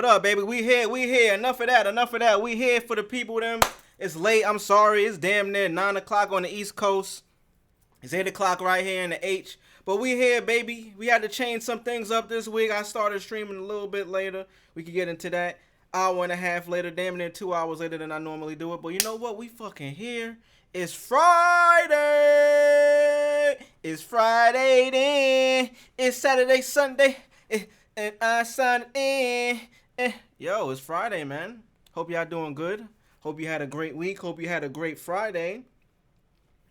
What up, baby? We here. Enough of that. We here for the people, them. It's late, I'm sorry. It's damn near 9 o'clock on the East Coast. It's 8 o'clock right here in the H. But we here, baby. We had to change some things up this week. I started streaming a little bit later. We could get into that. Hour and a half later, damn near 2 hours later than I normally do it. But you know what? We fucking here. It's Friday. It's Friday then. It's Saturday, Sunday. And I signed in. Yo, it's Friday, man. Hope y'all doing good. Hope you had a great week. Hope you had a great Friday.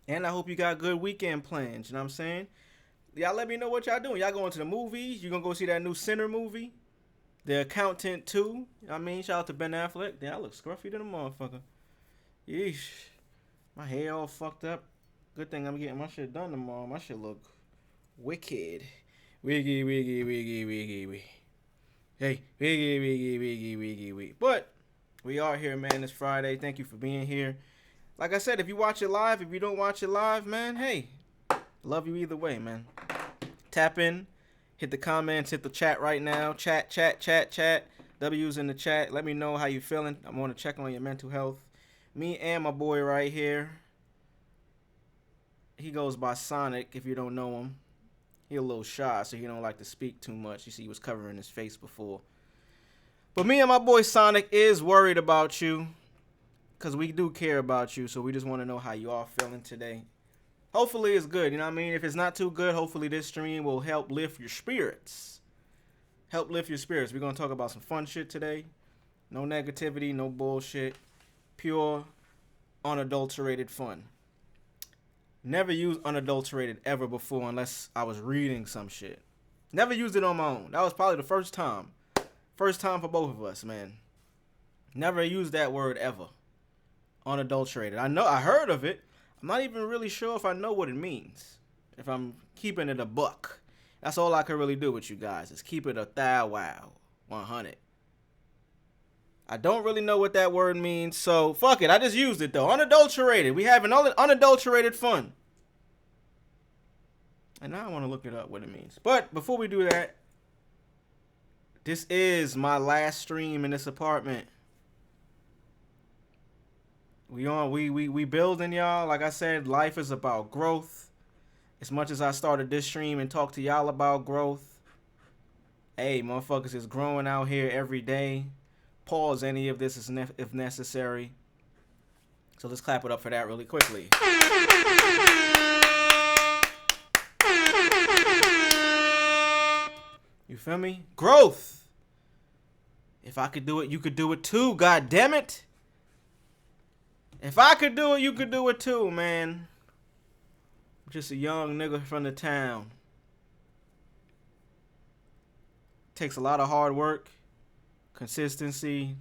And I hope you got good weekend plans. You know what I'm saying? Y'all let me know what y'all doing. Y'all going to the movies? You gonna go see that new Sinner movie? The Accountant 2. You know what I mean? Shout out to Ben Affleck. Damn, I look scruffy to the motherfucker. Yeesh. My hair all fucked up. Good thing I'm getting my shit done tomorrow. My shit look wicked. Wiggy. Hey, wiggy. But we are here, man. It's Friday. Thank you for being here. Like I said, if you watch it live, if you don't watch it live, man, hey, love you either way, man. Tap in, hit the comments, hit the chat right now. Chat. W's in the chat. Let me know how you feeling. I want to check on your mental health. Me and my boy right here. He goes by Sonic, if you don't know him. He a little shy, so he don't like to speak too much. You see, he was covering his face before. But me and my boy Sonic is worried about you. Because we do care about you, so we just want to know how you are feeling today. Hopefully it's good, you know what I mean? If it's not too good, hopefully this stream will help lift your spirits. We're going to talk about some fun shit today. No negativity, no bullshit. Pure, unadulterated fun. Never used unadulterated ever before unless I was reading some shit. Never used it on my own. That was probably the first time. First time for both of us, man. Never used that word ever. Unadulterated. I heard of it. I'm not even really sure if I know what it means. If I'm keeping it a buck. That's all I can really do with you guys. Is keep it a thou wow. 100. I don't really know what that word means, so fuck it. I just used it though. Unadulterated. We have an unadulterated fun. And now I want to look it up what it means. But before we do that, this is my last stream in this apartment. We building, y'all. Like I said, life is about growth. As much as I started this stream and talked to y'all about growth, hey, motherfuckers is growing out here every day. Pause any of this if necessary. So let's clap it up for that really quickly. You feel me? Growth. If I could do it, you could do it too. God damn it. If I could do it, you could do it too, man. I'm just a young nigga from the town. Takes a lot of hard work. Consistency,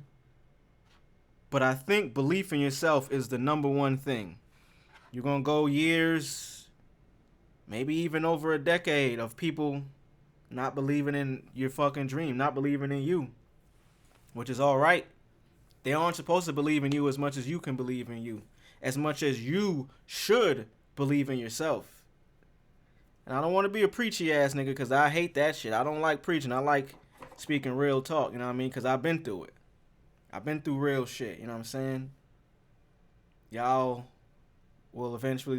but I think belief in yourself is the number one thing. You're gonna go years, maybe even over a decade of people not believing in your fucking dream, not believing in you, which is all right. They aren't supposed to believe in you as much as you can believe in you, as much as you should believe in yourself. And I don't want to be a preachy ass nigga because I hate that shit. I don't like preaching. I like speaking real talk, you know what I mean? Because I've been through it. I've been through real shit, you know what I'm saying? Y'all will eventually,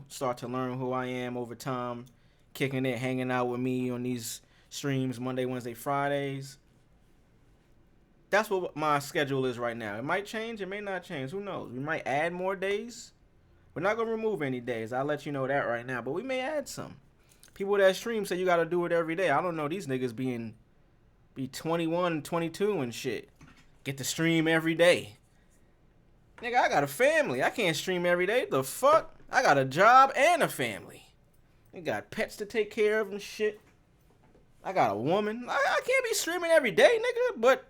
start to learn who I am over time. Kicking it, hanging out with me on these streams Monday, Wednesday, Fridays. That's what my schedule is right now. It might change, it may not change. Who knows? We might add more days. We're not going to remove any days. I'll let you know that right now. But we may add some. People that stream say you got to do it every day. I don't know. These niggas be 21, 22 and shit. Get to stream every day. Nigga, I got a family. I can't stream every day. The fuck? I got a job and a family. I got pets to take care of and shit. I got a woman. I can't be streaming every day, nigga. But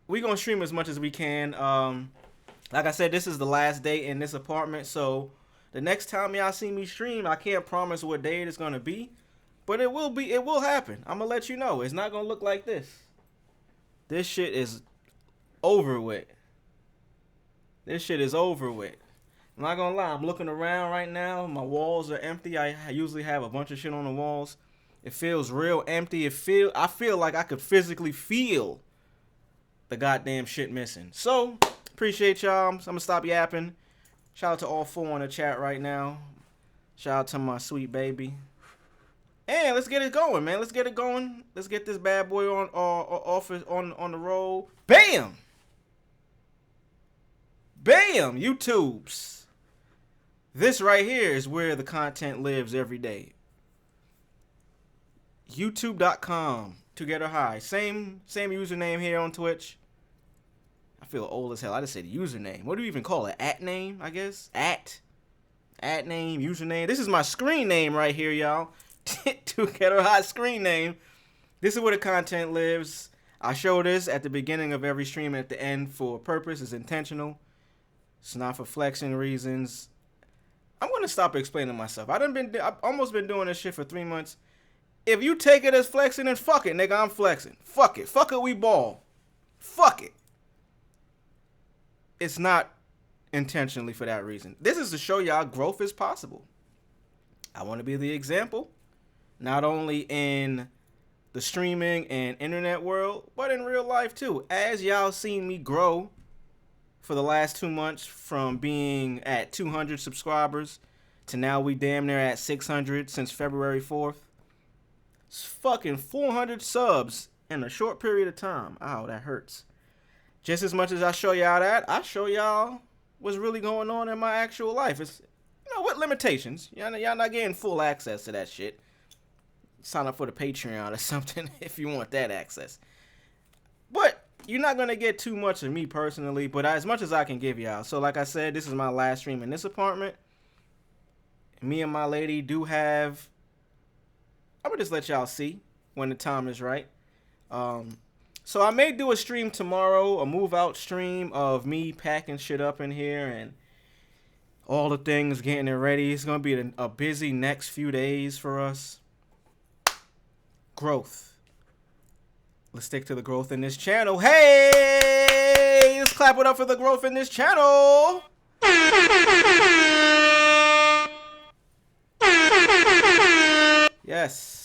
we gonna stream as much as we can. Like I said, this is the last day in this apartment. So the next time y'all see me stream, I can't promise what day it is gonna be. But it will happen. I'm gonna let you know. It's not gonna look like this. This shit is over with. This shit is over with. I'm not gonna lie, I'm looking around right now. My walls are empty. I usually have a bunch of shit on the walls. It feels real empty. I feel like I could physically feel the goddamn shit missing. So, appreciate y'all. I'm going to stop yapping. Shout out to all 4 on the chat right now. Shout out to my sweet baby. And let's get it going, man. Let's get it going. Let's get this bad boy on the roll. Bam! Bam! YouTubes. This right here is where the content lives every day. YouTube.com. Together High. Same username here on Twitch. I feel old as hell. I just said username. What do you even call it? At name, I guess? At name, username. This is my screen name right here, y'all. Together High screen name. This is where the content lives. I show this at the beginning of every stream and at the end for a purpose. It's intentional. It's not for flexing reasons. I'm going to stop explaining myself. I've almost been doing this shit for 3 months. If you take it as flexing, then fuck it, nigga. I'm flexing. Fuck it. Fuck it, we ball. Fuck it. It's not intentionally for that reason. This is to show y'all growth is possible. I want to be the example, not only in the streaming and internet world, but in real life too. As y'all seen me grow for the last 2 months from being at 200 subscribers to now we damn near at 600 since February 4th. It's fucking 400 subs in a short period of time. Ow, that hurts. Just as much as I show y'all that, I show y'all what's really going on in my actual life. It's, you know, with limitations. Y'all not getting full access to that shit. Sign up for the Patreon or something if you want that access. But you're not going to get too much of me personally, but as much as I can give y'all. So like I said, this is my last stream in this apartment. Me and my lady do have... I'm going to just let y'all see when the time is right. So I may do a stream tomorrow, a move out stream of me packing shit up in here and all the things, getting it ready. It's going to be a busy next few days for us. Growth. Let's stick to the growth in this channel. Hey! Let's clap it up for the growth in this channel. Yes.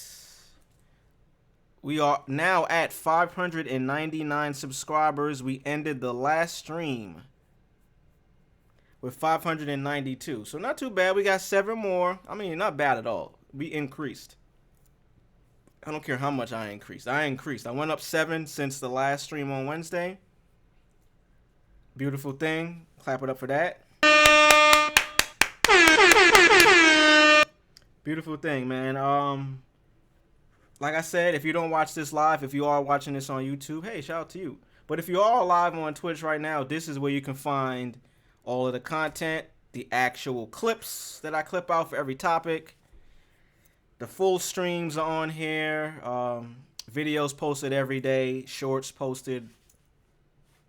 We are now at 599 subscribers. We ended the last stream with 592. So not too bad. We got 7 more. I mean, not bad at all. We increased. I don't care how much I increased. I went up 7 since the last stream on Wednesday. Beautiful thing. Clap it up for that. Beautiful thing, man. Like I said, if you don't watch this live, if you are watching this on YouTube, hey, shout out to you. But if you are live on Twitch right now, this is where you can find all of the content, the actual clips that I clip out for every topic. The full streams are on here. Videos posted every day. Shorts posted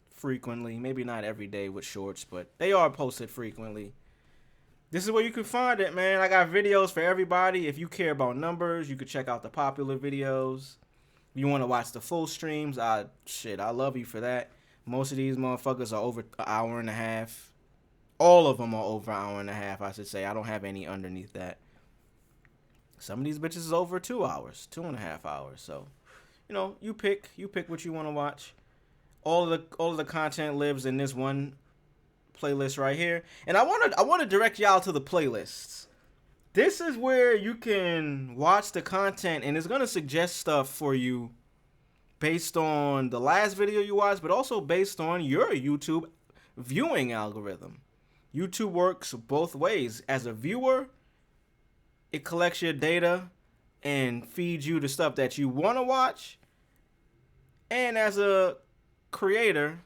frequently. Maybe not every day with shorts, but they are posted frequently. This is where you can find it, man. I got videos for everybody. If you care about numbers, you could check out the popular videos. If you want to watch the full streams, I love you for that. Most of these motherfuckers are over an hour and a half. All of them are over an hour and a half, I should say. I don't have any underneath that. Some of these bitches is over 2 hours, 2.5 hours. So, you know, you pick what you want to watch. All of the content lives in this one playlist right here. And I want to direct y'all to the playlists. This is where you can watch the content and it's going to suggest stuff for you based on the last video you watched, but also based on your YouTube viewing algorithm. YouTube works both ways. As a viewer, it collects your data and feeds you the stuff that you want to watch. And as a creator,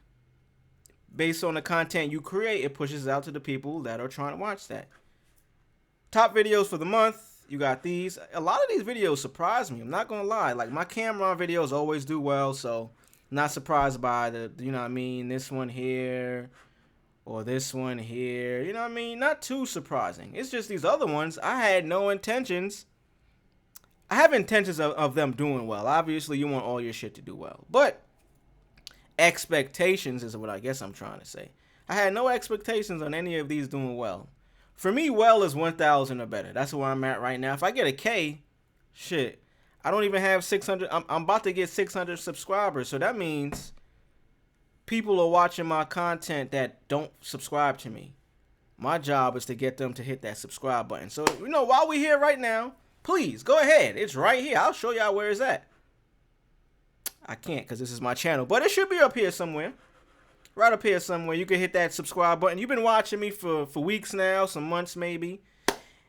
based on the content you create, it pushes out to the people that are trying to watch that. Top videos for the month, you got these. A lot of these videos surprise me. I'm not going to lie. Like, my Camron videos always do well, so not surprised by the, you know what I mean, this one here or this one here. You know what I mean? Not too surprising. It's just these other ones, I had no intentions. I have intentions of them doing well. Obviously, you want all your shit to do well. But expectations is what I guess I'm trying to say. I had no expectations on any of these doing well. For me, well is 1,000 or better. That's where I'm at right now. If I get a K, shit, I don't even have 600. I'm about to get 600 subscribers. So that means people are watching my content that don't subscribe to me. My job is to get them to hit that subscribe button. So, while we're here right now, please go ahead. It's right here. I'll show y'all where it's at. I can't because this is my channel, but it should be up here somewhere. Right up here somewhere. You can hit that subscribe button. You've been watching me for weeks now, some months maybe.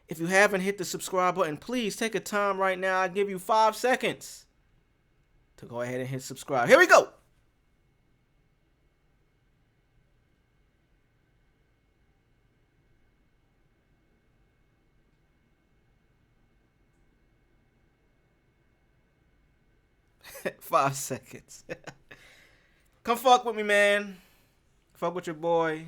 If you haven't hit the subscribe button, please take a time right now. I'll give you 5 seconds to go ahead and hit subscribe. Here we go. Five seconds. Come fuck with me, man. Fuck with your boy.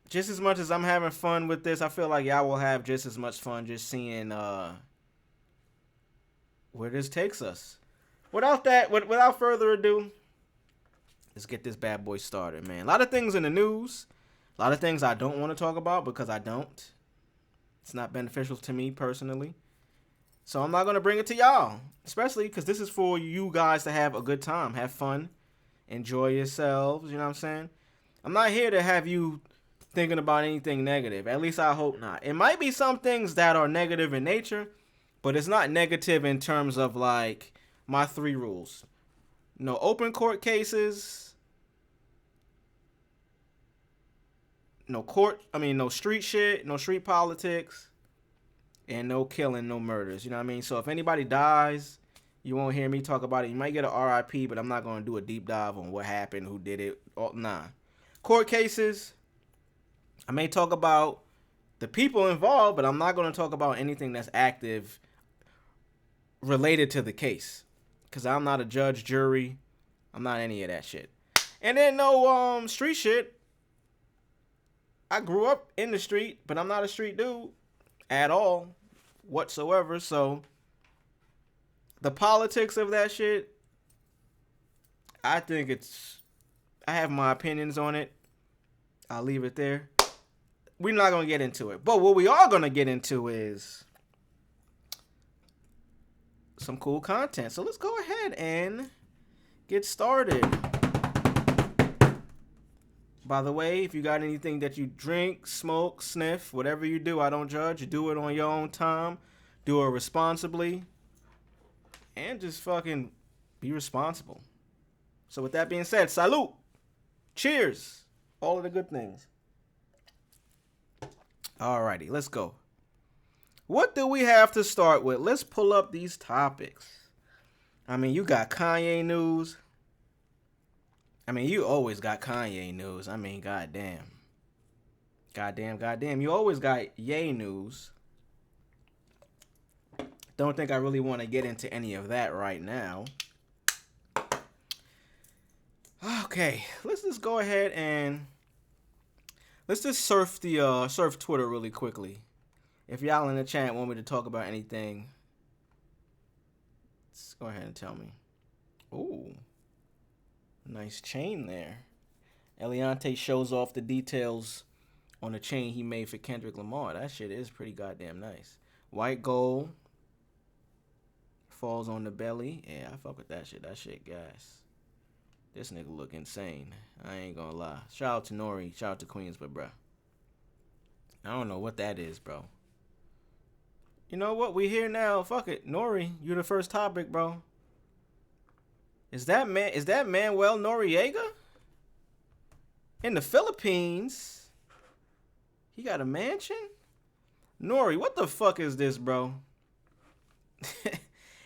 Just as much as I'm having fun with this, I feel like y'all will have just as much fun just seeing where this takes us. Without further ado, let's get this bad boy started, man. A lot of things in the news. A lot of things I don't want to talk about because I don't. It's not beneficial to me personally. So I'm not going to bring it to y'all, especially because this is for you guys to have a good time, have fun, enjoy yourselves, you know what I'm saying? I'm not here to have you thinking about anything negative. At least I hope not. It might be some things that are negative in nature, but it's not negative in terms of like my 3 rules. No open court cases, no street shit, no street politics. And no killing, no murders. You know what I mean? So if anybody dies, you won't hear me talk about it. You might get a RIP, but I'm not going to do a deep dive on what happened, who did it. Oh, nah. Court cases, I may talk about the people involved, but I'm not going to talk about anything that's active related to the case. Because I'm not a judge, jury. I'm not any of that shit. And then no street shit. I grew up in the street, but I'm not a street dude at all whatsoever. So the politics of that shit, I have my opinions on it. I'll leave it there. We're not going to get into it. But what we are going to get into is some cool content. So let's go ahead and get started. By the way, if you got anything that you drink, smoke, sniff, whatever you do, I don't judge. You do it on your own time. Do it responsibly. And just fucking be responsible. So with that being said, salute. Cheers. All of the good things. Alrighty, let's go. What do we have to start with? Let's pull up these topics. I mean, you got Kanye news. I mean, you always got Kanye news. I mean, goddamn. Goddamn. You always got Ye news. Don't think I really want to get into any of that right now. Okay, let's just go ahead and let's just surf Twitter really quickly. If y'all in the chat want me to talk about anything, let's go ahead and tell me. Ooh. Nice chain there. Eliante shows off the details on the chain he made for Kendrick Lamar. That shit is pretty goddamn nice. White gold. Falls on the belly. Yeah, I fuck with that shit. That shit gas. This nigga look insane. I ain't gonna lie. Shout out to Nori. Shout out to Queens, but bruh. I don't know what that is, bro. You know what? We here now. Fuck it. Nori, you the first topic, bro. Is that Manuel Noriega? In the Philippines? He got a mansion? Nori, what the fuck is this, bro?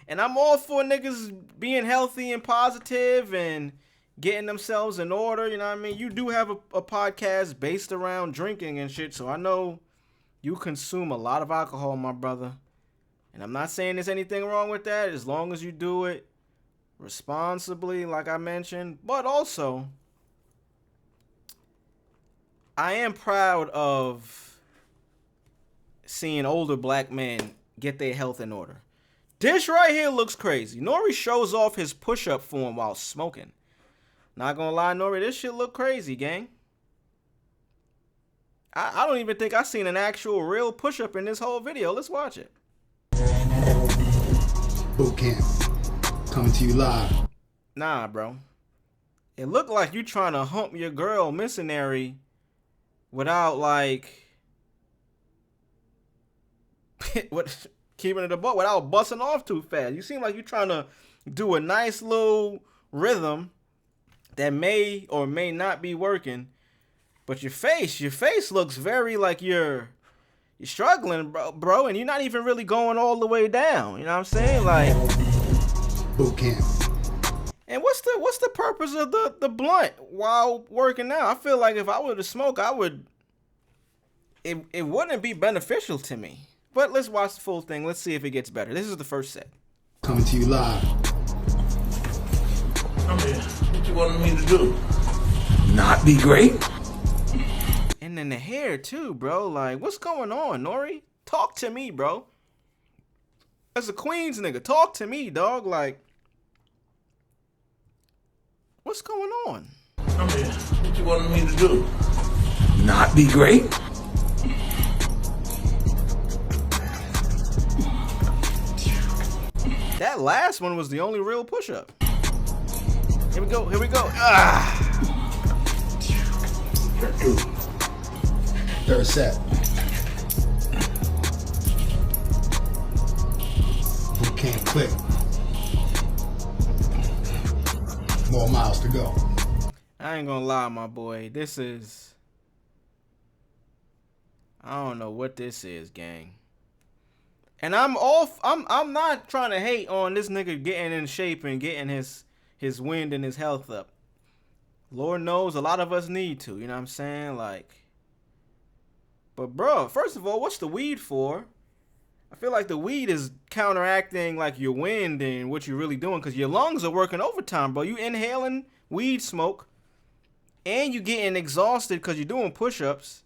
And I'm all for niggas being healthy and positive and getting themselves in order, you know what I mean? You do have a podcast based around drinking and shit, so I know you consume a lot of alcohol, my brother. And I'm not saying there's anything wrong with that as long as you do it responsibly, like I mentioned. But also, I am proud of seeing older black men get their health in order. This right here looks crazy. Nori shows off his push-up form while smoking. Not gonna lie, Nori, this shit look crazy, gang. I don't even think I seen an actual real push-up in this whole video. Let's watch it. Boot camp. Coming to you live. Nah, bro. It looked like you trying to hump your girl missionary without like what keeping it above without busting off too fast. You seem like you trying to do a nice little rhythm that may or may not be working, but your face looks very like you're struggling, bro, and you're not even really going all the way down. You know what I'm saying? Like boot camp. And what's the purpose of the blunt while working out? I feel like if I were to smoke, it wouldn't be beneficial to me. But let's watch the full thing. Let's see if it gets better. This is the first set. Coming to you live. I mean, what you wanted me to do? Not be great? And then the hair too, bro. Like, what's going on, Nori? Talk to me, bro. As a Queens nigga, talk to me, dog. Like, what's going on? I mean, what you wanted me to do? Not be great? That last one was the only real push-up. Here we go. Ah. Third set. Boot camp click. More miles to go. I ain't gonna lie, my boy. This is... I don't know what this is, gang. And I'm not trying to hate on this nigga getting in shape and getting his wind and his health up. Lord knows a lot of us need to, you know what I'm saying? Like, but bro, first of all, what's the weed for? I feel like the weed is counteracting like your wind and what you're really doing, because your lungs are working overtime, bro. You inhaling weed smoke and you getting exhausted because you're doing push-ups.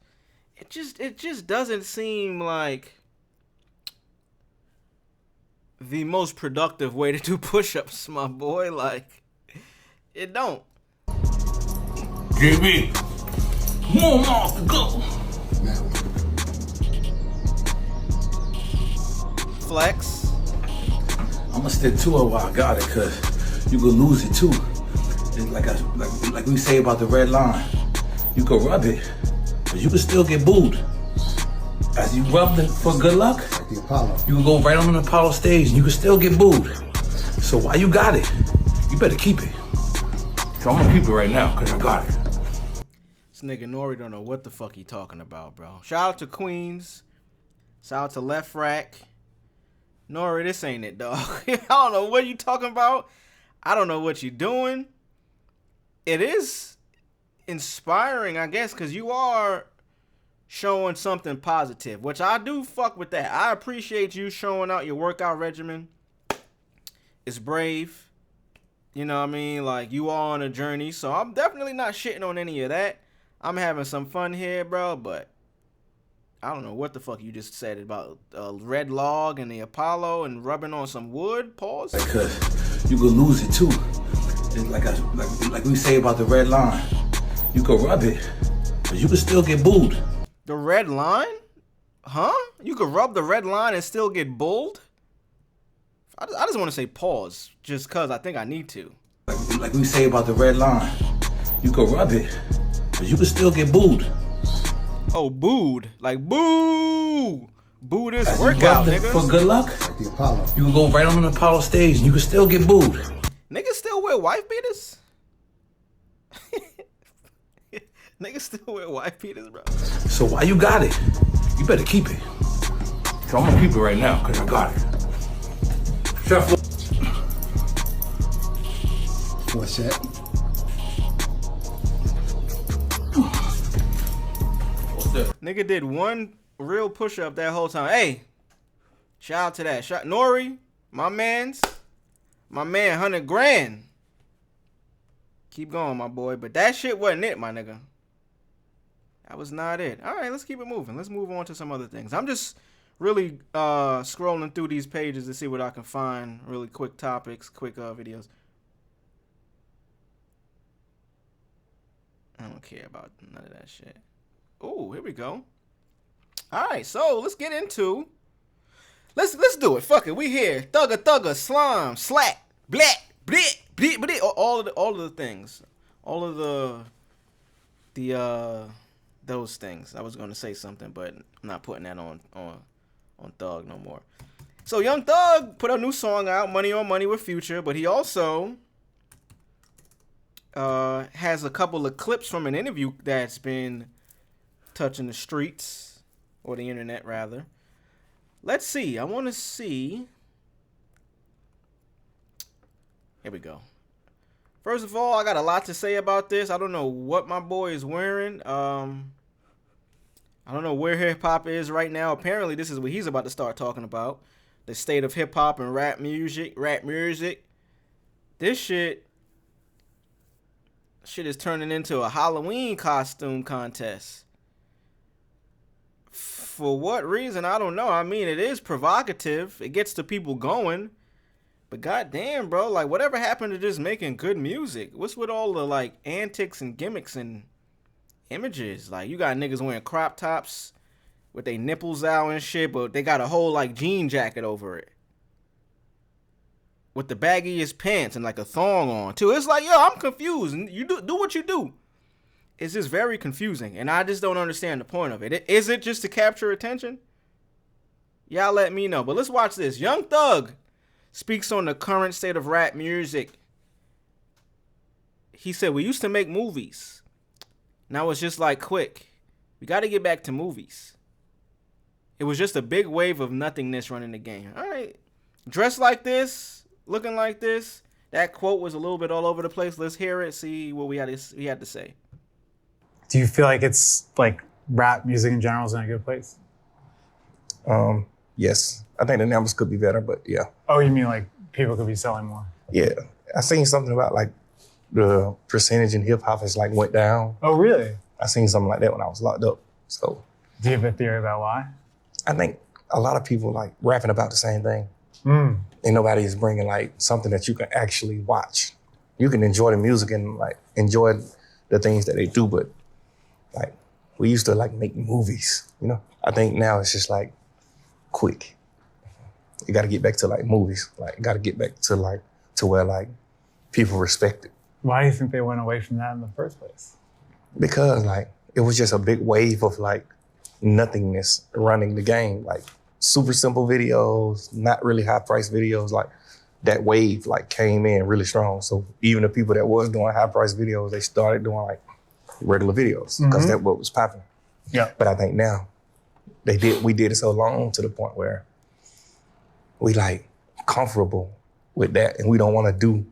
It just doesn't seem like the most productive way to do push-ups, my boy. Like, it don't. JB, more miles to go. Flex. I'ma stick to it while I got it, cause you could lose it too. It's like we say about the red line. You could rub it, but you could still get booed. As you rub it for good luck, Like the Apollo. you can go right on the Apollo stage and you can still get booed. So while you got it, you better keep it. So I'm gonna keep it right now, cause I got it. This nigga Nori don't know what the fuck he talking about, bro. Shout out to Queens. Shout out to Left Rack. Nori, this ain't it, dog. I don't know what you talking about. I don't know what you doing. It is inspiring, I guess, because you are showing something positive, which I do fuck with that. I appreciate you showing out your workout regimen. It's brave. You know what I mean? Like, you are on a journey, so I'm definitely not shitting on any of that. I'm having some fun here, bro, but I don't know what the fuck you just said about a red log and the Apollo and rubbing on some wood. Pause. Because you could lose it too. It's like we say about the red line. You could rub it, but you could still get booed. The red line? Huh? You could rub the red line and still get bulled? I just want to say pause, just because I think I need to. Like we say about the red line. You could rub it, but you could still get booed. Oh, booed. Like, boo! Boo this As workout, you rub it nigga. for good luck, Like the Apollo. you can go right on the Apollo stage and you can still get booed. Niggas still wear wife beaters? Niggas still wear wife beaters, bro. So while you got it, you better keep it. So I'm gonna keep it right now, cause I got it. Shuffle. Fourth set. What's that? Nigga did one real push-up that whole time. Hey, shout out to that. Nori, my man, 100 grand. Keep going, my boy. But that shit wasn't it, my nigga. That was not it. All right, let's keep it moving. Let's move on to some other things. I'm just really scrolling through these pages to see what I can find. Really quick topics, quick videos. I don't care about none of that shit. Oh, here we go. All right, so let's get into. Let's do it. Fuck it, we here. Thugger, slime, slack, black, blit, all of the things. all of those things. I was gonna say something, but I'm not putting that on Thug no more. So Young Thug put a new song out, Money on Money with Future, but he also has a couple of clips from an interview that's been touching the streets, or the internet rather. Let's see. I want to see. Here we go. First of all, I got a lot to say about this. I don't know what my boy is wearing. I don't know where hip hop is right now. Apparently, this is what he's about to start talking about. The state of hip hop and rap music. This shit is turning into a Halloween costume contest. For what reason? I don't know. I mean, it is provocative. It gets the people going. But goddamn, bro, like, whatever happened to just making good music? What's with all the, like, antics and gimmicks and images? Like, you got niggas wearing crop tops with their nipples out and shit, but they got a whole, like, jean jacket over it. With the baggiest pants and, like, a thong on, too. It's like, yo, I'm confused. And you do what you do. It's just very confusing, and I just don't understand the point of it. Is it just to capture attention? Y'all let me know. But let's watch this. Young Thug speaks on the current state of rap music. He said, we used to make movies. Now it's just like quick. We got to get back to movies. It was just a big wave of nothingness running the game. All right. Dressed like this, looking like this. That quote was a little bit all over the place. Let's hear it, see what he had to say. Do you feel like it's like rap music in general is in a good place? Yes. I think the numbers could be better, but yeah. Oh, you mean like people could be selling more? Yeah. I seen something about like the percentage in hip hop has like went down. Oh, really? I seen something like that when I was locked up. So do you have a theory about why? I think a lot of people like rapping about the same thing. And nobody is bringing like something that you can actually watch. You can enjoy the music and like enjoy the things that they do, but like we used to like make movies, you know? I think now it's just like quick. You got to get back to like movies. Like, got to get back to like to where like people respect it. Why do you think they went away from that in the first place? Because like it was just a big wave of like nothingness running the game. Like super simple videos, not really high price videos. Like that wave like came in really strong. So even the people that was doing high price videos, they started doing like regular videos because that's what was popping. Yeah. But I think now we did it so long to the point where we like comfortable with that and we don't want to do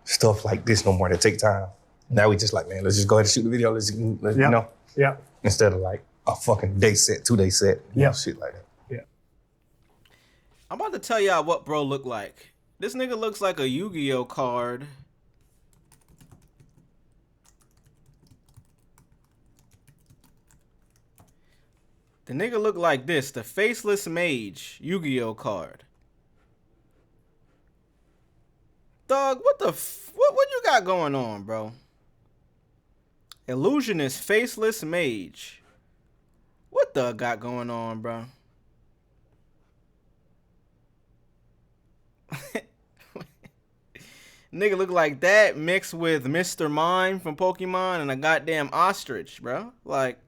stuff like this no more that take time. Now we just like, man, let's just go ahead and shoot the video. Let's you know. Yeah. Instead of like a fucking day set, 2-day set, you know, shit like that. Yeah. I'm about to tell y'all what bro look like. This nigga looks like a Yu-Gi-Oh card. The nigga look like this, the Faceless Mage Yu-Gi-Oh card. Dog, what you got going on, bro? Illusionist Faceless Mage. What the got going on, bro? Nigga look like that mixed with Mr. Mime from Pokemon and a goddamn ostrich, bro. Like,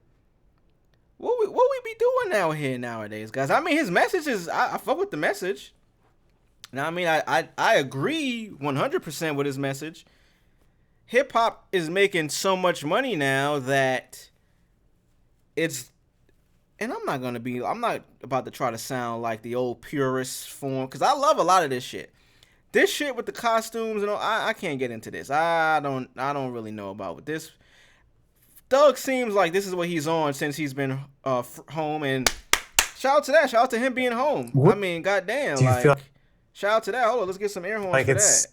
what we be doing out here nowadays, guys? I mean, his message is, I fuck with the message. Now, I mean, I agree 100% with his message. Hip-hop is making so much money now that it's, and I'm not about to try to sound like the old purist form, because I love a lot of this shit. This shit with the costumes and all, I can't get into this. I don't really know about what this. Thug seems like this is what he's on since he's been home, and shout out to that. Shout out to him being home. What? I mean, goddamn, Do you like, feel shout out to that. Hold on, let's get some air horns like for it's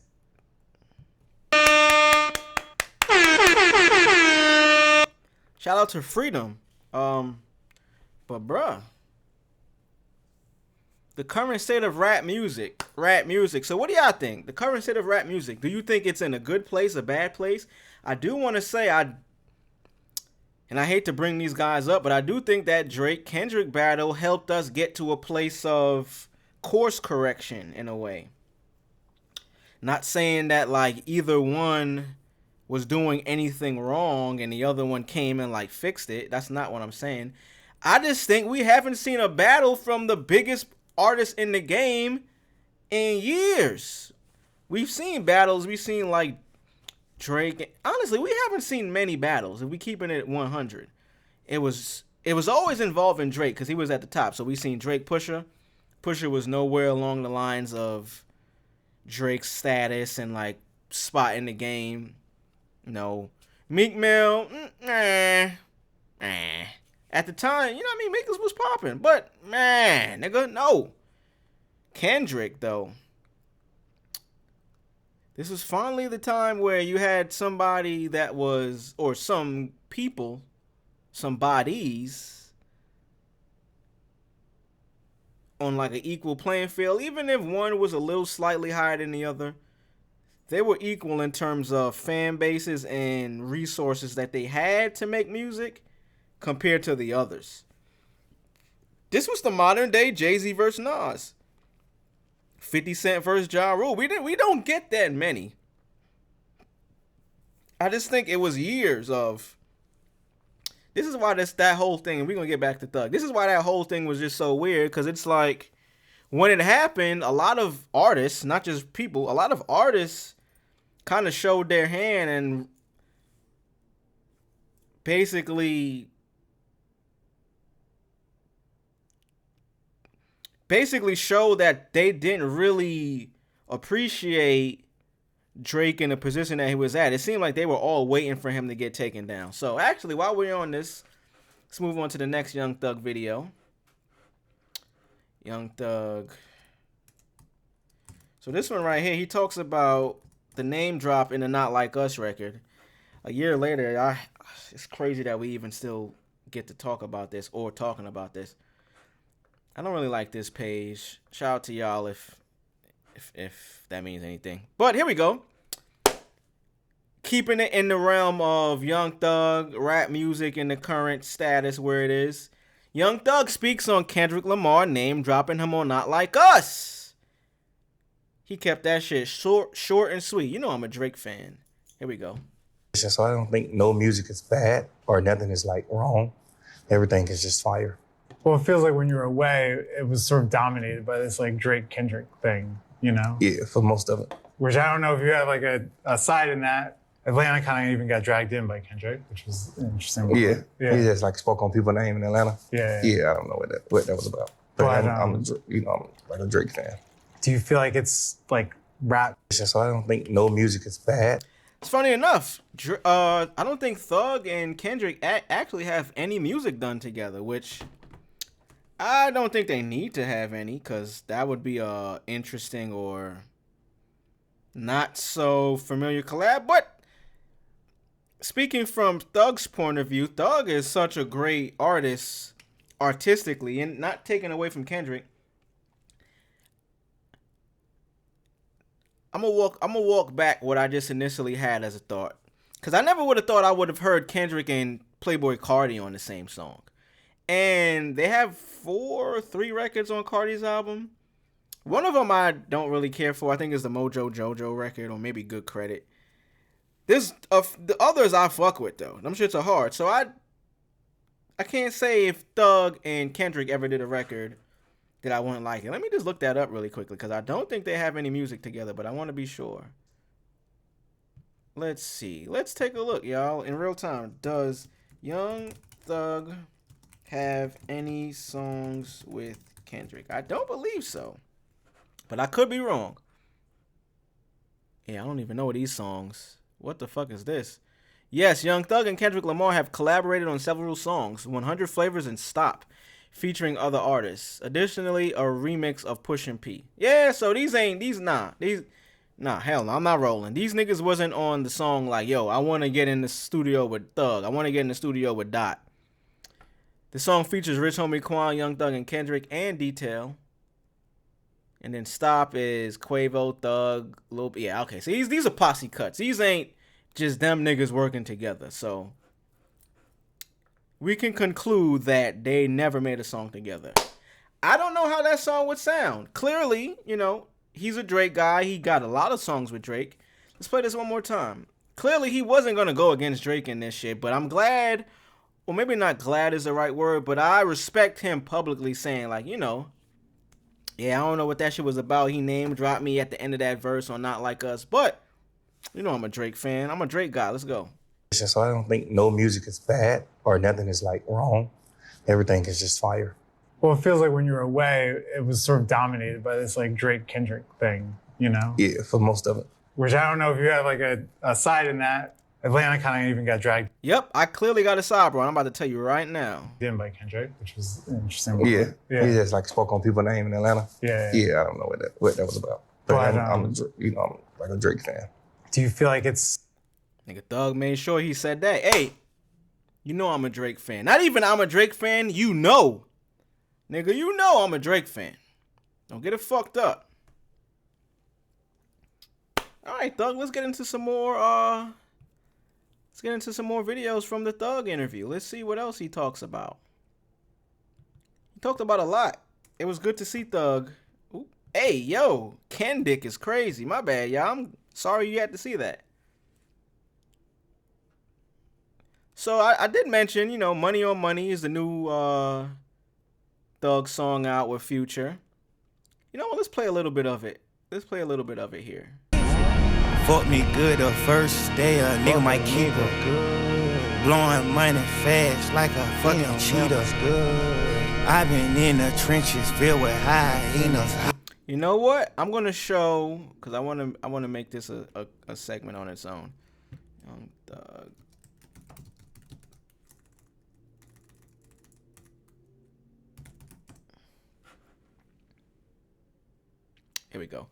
that. Shout out to Freedom. But bruh, the current state of rap music. So what do y'all think? The current state of rap music. Do you think it's in a good place, a bad place? I do want to say and I hate to bring these guys up, but I do think that Drake-Kendrick battle helped us get to a place of course correction in a way. Not saying that like either one was doing anything wrong and the other one came and like fixed it. That's not what I'm saying. I just think we haven't seen a battle from the biggest artist in the game in years. We've seen battles. We've seen like Drake. Honestly, we haven't seen many battles. If we keeping it 100, it was always involving Drake because he was at the top. So we seen Drake Pusha. Pusha was nowhere along the lines of Drake's status and like spot in the game. No, Meek Mill. At the time, you know what I mean? Meek was popping, but man, nigga, no. Kendrick though. This was finally the time where you had somebody that was, or some people, some bodies, on like an equal playing field. Even if one was a little slightly higher than the other, they were equal in terms of fan bases and resources that they had to make music compared to the others. This was the modern day Jay-Z versus Nas. 50 Cent versus Ja Rule. We don't get that many. I just think it was years of. This is why that whole thing, and we're gonna get back to Thug. This is why that whole thing was just so weird, because it's like when it happened, a lot of artists, not just people, a lot of artists kind of showed their hand and basically show that they didn't really appreciate Drake in the position that he was at. It seemed like they were all waiting for him to get taken down. So actually, while we're on this, let's move on to the next Young Thug video. Young Thug. So this one right here, he talks about the name drop in the Not Like Us record. A year later, it's crazy that we even still get to talk about this or talking about this. I don't really like this page. Shout out to y'all if that means anything. But here we go. Keeping it in the realm of Young Thug, rap music in the current status where it is. Young Thug speaks on Kendrick Lamar name dropping him on Not Like Us. He kept that shit short and sweet. You know I'm a Drake fan. Here we go. So I don't think no music is bad or nothing is like wrong. Everything is just fire. Well, it feels like when you were away, it was sort of dominated by this like Drake-Kendrick thing, you know? Yeah, for most of it. Which I don't know if you have like a side in that. Atlanta kind of even got dragged in by Kendrick, which was interesting. Yeah. He just like spoke on people's name in Atlanta. Yeah. I don't know what that was about. But I'm like a Drake fan. Do you feel like it's like rap? So I don't think no music is bad. It's funny enough. I don't think Thug and Kendrick actually have any music done together, which I don't think they need to have any, because that would be a interesting or not so familiar collab. But speaking from Thug's point of view, Thug is such a great artist artistically, and not taken away from Kendrick. I'm gonna walk back what I just initially had as a thought, because I never would have thought I would have heard Kendrick and Playboi Carti on the same song. And they have 3 records on Carti's album. One of them I don't really care for. I think it's the Mojo Jojo record, or maybe Good Credit. There's the others I fuck with though. Them shits are hard. So I can't say if Thug and Kendrick ever did a record that I wouldn't like it. Let me just look that up really quickly, because I don't think they have any music together, but I want to be sure. Let's see. Let's take a look, y'all, in real time. Does Young Thug have any songs with Kendrick? I don't believe so, but I could be wrong. Yeah, I don't even know these songs. What the fuck is this? Yes, Young Thug and Kendrick Lamar have collaborated on several songs, 100 Flavors and Stop, featuring other artists. Additionally, a remix of Pushin' P. Yeah, so hell no, I'm not rolling. These niggas wasn't on the song like, yo, I want to get in the studio with Thug. I want to get in the studio with Dot. The song features Rich Homie Quan, Young Thug, and Kendrick, and Detail. And then Stop is Quavo, Thug, Lil. Yeah, okay. So these are posse cuts. These ain't just them niggas working together. So we can conclude that they never made a song together. I don't know how that song would sound. Clearly, he's a Drake guy. He got a lot of songs with Drake. Let's play this one more time. clearly he wasn't gonna go against Drake in this shit, but I'm glad, or maybe not glad is the right word, but I respect him publicly saying, like, you know, yeah, I don't know what that shit was about. He name dropped me at the end of that verse on Not Like Us, but you know I'm a Drake fan. I'm a Drake guy. Let's go. So I don't think no music is bad or nothing is like wrong. Everything is just fire. Well, it feels like when you were away, it was sort of dominated by this like Drake Kendrick thing, you know? Yeah, for most of it. Which I don't know if you have like a side in that. Atlanta kind of even got dragged Yep, I clearly got a side, bro. I'm about to tell you right now. in by Kendrick, which was interesting. Yeah. He just like spoke on people's name in Atlanta. Yeah. Yeah, I don't know what that was about. But But, I'm like a Drake fan. Do you feel like it's Nigga Thug made sure he said that. Hey, you know I'm a Drake fan. Not even I'm a Drake fan, you know. Nigga, you know I'm a Drake fan. Don't get it fucked up. All right, Thug, let's get into some more videos from the Thug interview. Let's see what else he talks about. He talked about a lot. It was good to see Thug. Ooh. Hey, yo, Ken Dick is crazy. My bad, y'all. I'm sorry you had to see that. So I did mention, you know, Money on Money is the new Thug song out with Future. You know what? Let's play a little bit of it. Let's play a little bit of it here. Fuck me good the first day, a nigga might keep her. Blowing money fast like a fucking cheetah. I've been in the trenches filled with hyenas. You know what? I'm gonna show, cause I wanna make this a segment on its own. Thug. Here we go.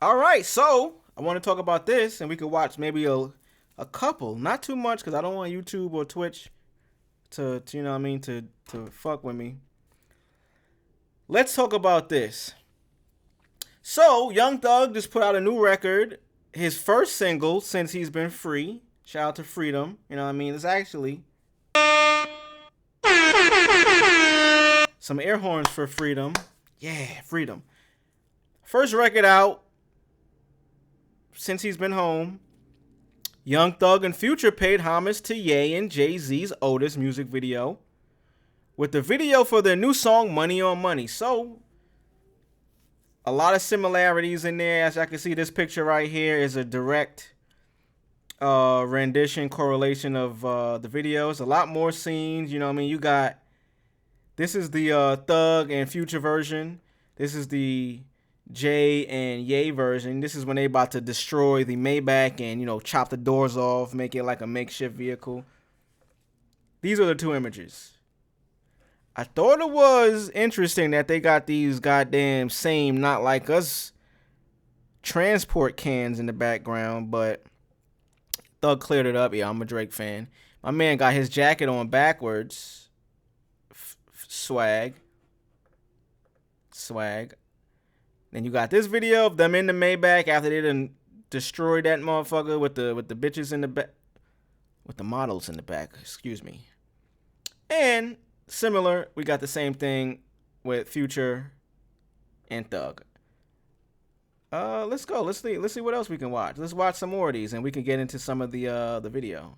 All right, so I want to talk about this, and we could watch maybe a couple, not too much, because I don't want YouTube or Twitch to you know what I mean, to fuck with me. Let's talk about this. So, Young Thug just put out a new record, his first single since he's been free. Shout out to Freedom. You know what I mean? It's actually some air horns for Freedom. Yeah, Freedom. First record out since he's been home. Young Thug and Future paid homage to Ye and Jay-Z's Otis music video with the video for their new song Money on Money. So, a lot of similarities in there. As I can see, this picture right here is a direct rendition, correlation of the videos. A lot more scenes, you know what I mean? You got, this is the Thug and Future version. This is the Jay and Ye version. This is when they about to destroy the Maybach and, you know, chop the doors off, make it like a makeshift vehicle. These are the two images. I thought it was interesting that they got these goddamn same Not Like Us transport cans in the background, but Thug cleared it up. Yeah, I'm a Drake fan. My man got his jacket on backwards. Swag. Then you got this video of them in the Maybach after they done destroyed that motherfucker with the bitches in the back, with the models in the back, excuse me. And similar, we got the same thing with Future and Thug. Let's go. Let's see what else we can watch. Let's watch some more of these, and we can get into some of the video.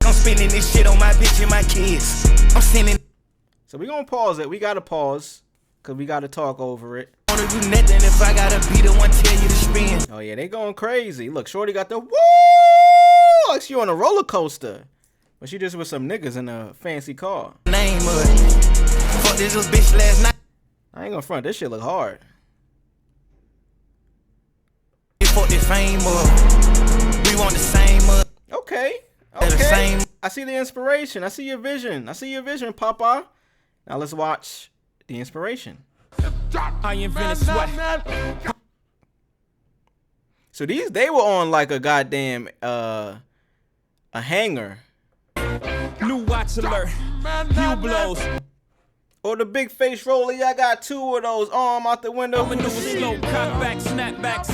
I'm spending this shit on my bitch and my kids. I'm sending. So we gonna pause it. We gotta pause because we gotta talk over it. Wanna do nothing if I gotta be the one tell you to spin. Oh yeah, they going crazy. Look, Shorty got the woo, like she on a roller coaster, but she just with some niggas in a fancy car. Name of it. Fuck this little bitch last night. I ain't gonna front. This shit look hard. Fuck this fame up. We want the same up. Okay. The same. I see the inspiration. I see your vision. I see your vision, Papa. Now let's watch the inspiration. I invented sweat. So they were on like a goddamn a hanger. New watch alert. Few blows. Or the big face roller. I got two of those. Arm out the window. I'm a new slow cut back, snap back.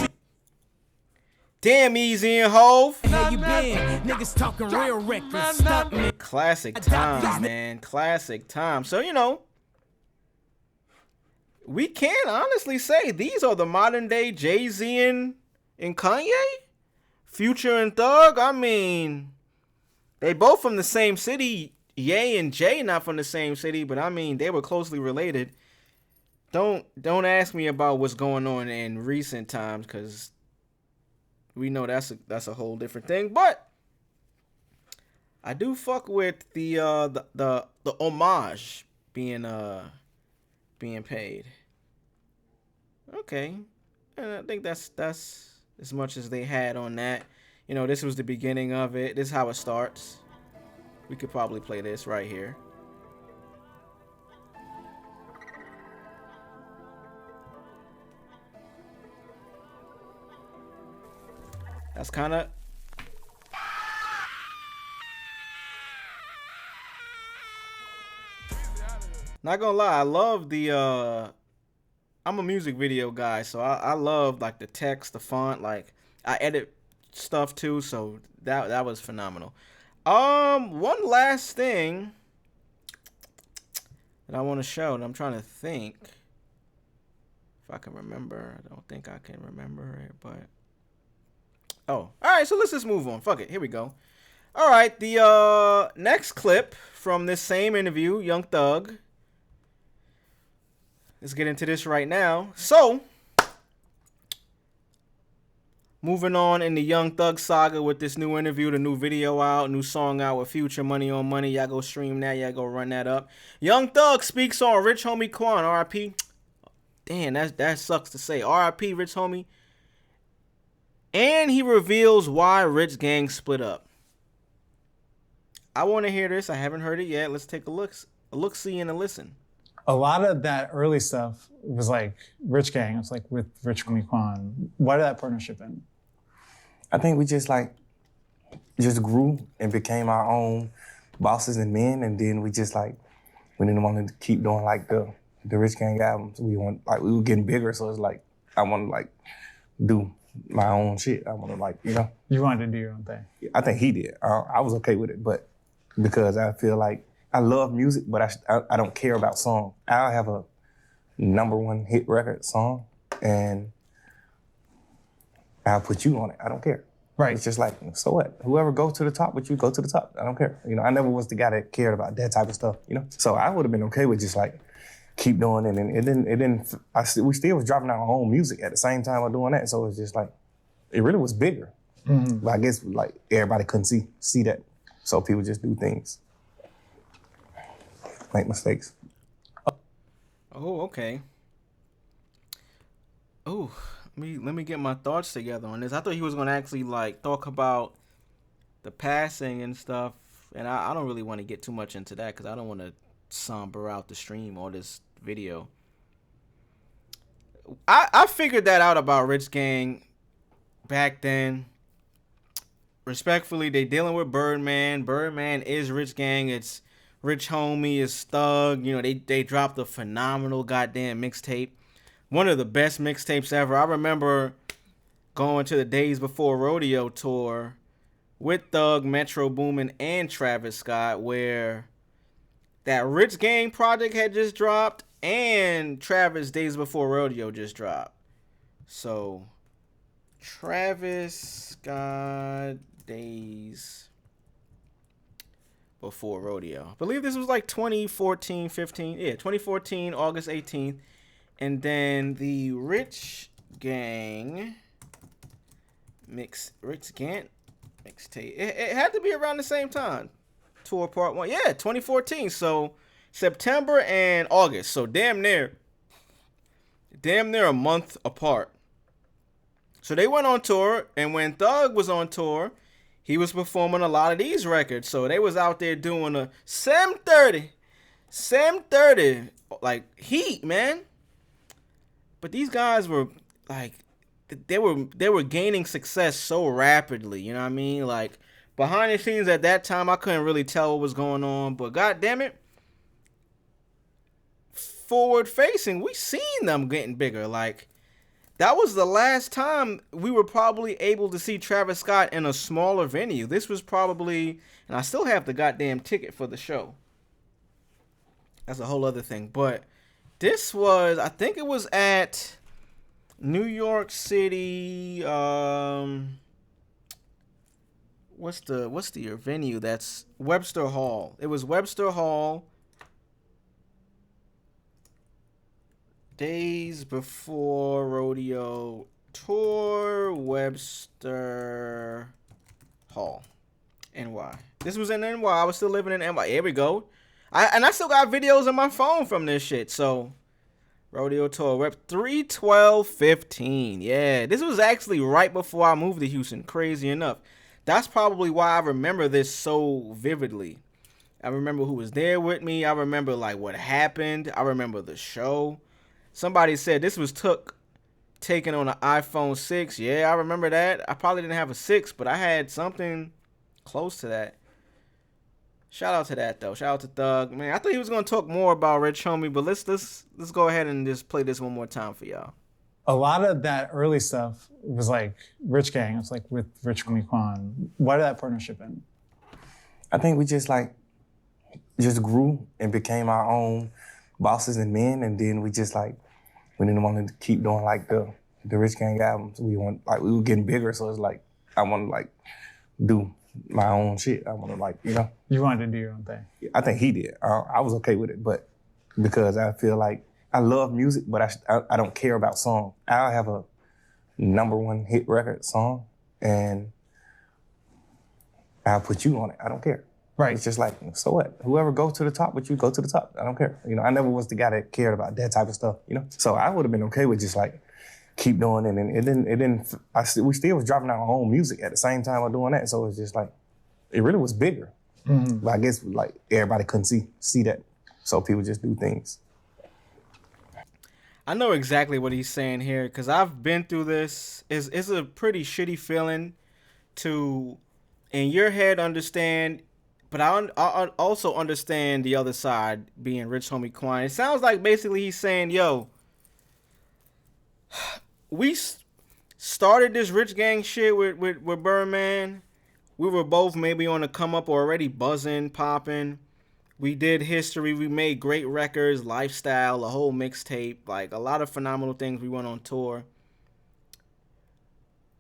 Damn, Easy and Hove. How you been? Niggas talking real reckless. Stop me. Classic time, man. Classic time. So, you know, we can honestly say these are the modern day Jay-Z and Kanye, Future and Thug. I mean, they both from the same city. Ye and Jay not from the same city, but I mean they were closely related. Don't ask me about what's going on in recent times, because we know that's a whole different thing. But I do fuck with the homage being paid. Okay, and I think that's as much as they had on that. You know, this was the beginning of it. This is how it starts. We could probably play this right here. That's kind of... Not gonna lie, I love the... I'm a music video guy, so I love like the text, the font. Like, I edit stuff too, so that was phenomenal. One last thing that I want to show, and I'm trying to think if I can remember. I don't think I can remember it, but... Oh, all right, so let's just move on. Fuck it, here we go. All right, the next clip from this same interview, Young Thug. Let's get into this right now. So, moving on in the Young Thug saga with this new interview, the new video out, new song out with Future, Money on Money. Y'all go stream that. Y'all go run that up. Young Thug speaks on Rich Homie Quan, R.I.P. Damn, that sucks to say. R.I.P. Rich Homie. And he reveals why Rich Gang split up. I want to hear this. I haven't heard it yet. Let's take a look, see, and a listen. A lot of that early stuff was like Rich Gang. It was like with Rich Homie Quan. Why did that partnership end? I think we just grew and became our own bosses and men, and then we didn't want to keep doing like the Rich Gang albums. We were getting bigger, so it's like I want to do my own shit. I want to You wanted to do your own thing. I think he did. I was okay with it, but because I feel like I love music, but I don't care about song. I'll have a #1 hit record song, and I'll put you on it. I don't care. Right. It's just like, so what? Whoever goes to the top with you, go to the top. I don't care. I never was the guy that cared about that type of stuff. So I would have been okay with just keep doing it, and we still was dropping our own music at the same time of doing that. So it was just it really was bigger. Mm-hmm. But I guess everybody couldn't see that, so people just do things. Make mistakes. Oh, okay. Oh, let me get my thoughts together on this. I thought he was gonna actually talk about the passing and stuff, and I don't really want to get too much into that because I don't want to somber out the stream or this video. I figured that out about Rich Gang back then. Respectfully, they dealing with Birdman. Birdman is Rich Gang. It's Rich Homie is Thug. They dropped a phenomenal goddamn mixtape. One of the best mixtapes ever. I remember going to the Days Before Rodeo tour with Thug, Metro Boomin, and Travis Scott, where that Rich Gang project had just dropped and Travis Days Before Rodeo just dropped. So, Travis Scott Days Before Rodeo. I believe this was 2014, 15. Yeah, 2014, August 18th. And then the Rich Gang mixtape. It had to be around the same time. Tour Part 1. Yeah, 2014. So September and August. So damn near a month apart. So they went on tour, and when Thug was on tour, he was performing a lot of these records. So they was out there doing a Sem 30, heat, man. But these guys were they were gaining success so rapidly, you know what I mean? Behind the scenes at that time, I couldn't really tell what was going on, but god damn it, forward facing, we seen them getting bigger. That was the last time we were probably able to see Travis Scott in a smaller venue. This was probably, and I still have the goddamn ticket for the show. That's a whole other thing, but This was, I think it was at New York City. What's the venue? That's Webster Hall. It was Webster Hall. Days before rodeo tour, Webster Hall, NY. This was in NY. I was still living in NY. Here we go. I still got videos on my phone from this shit. So, rodeo tour, Rep 3/12/15. Yeah, this was actually right before I moved to Houston. Crazy enough. That's probably why I remember this so vividly. I remember who was there with me. I remember like what happened. I remember the show. Somebody said this was taken on an iPhone 6. Yeah, I remember that. I probably didn't have a 6, but I had something close to that. Shout out to that though. Shout out to Thug. Man, I thought he was gonna talk more about Rich Homie, but let's go ahead and just play this one more time for y'all. A lot of that early stuff was like Rich Gang. It was like with Rich Homie Quan. Why did that partnership end? I think we just grew and became our own bosses and men, and then we didn't want to keep doing like the Rich Gang albums. We were getting bigger, so it's like I want to do my own shit. I want to You wanted to do your own thing. I think he did. I was okay with it, but because I feel like I love music, but I don't care about song. I'll have a #1 hit record song, and I'll put you on it. I don't care. Right. It's just like, so what? Whoever goes to the top with you, go to the top. I don't care. I never was the guy that cared about that type of stuff, So I would have been okay with just keep doing it. And we still was dropping our own music at the same time of doing that. So it's just it really was bigger. Mm-hmm. But I guess everybody couldn't see that. So people just do things. I know exactly what he's saying here because I've been through this. It's a pretty shitty feeling to, in your head, understand. But I also understand the other side, being Rich Homie Quan. It sounds like basically he's saying, yo, we started this Rich Gang shit with Birdman. We were both maybe on the come up or already buzzing, popping. We did history. We made great records, lifestyle, a whole mixtape, a lot of phenomenal things. We went on tour.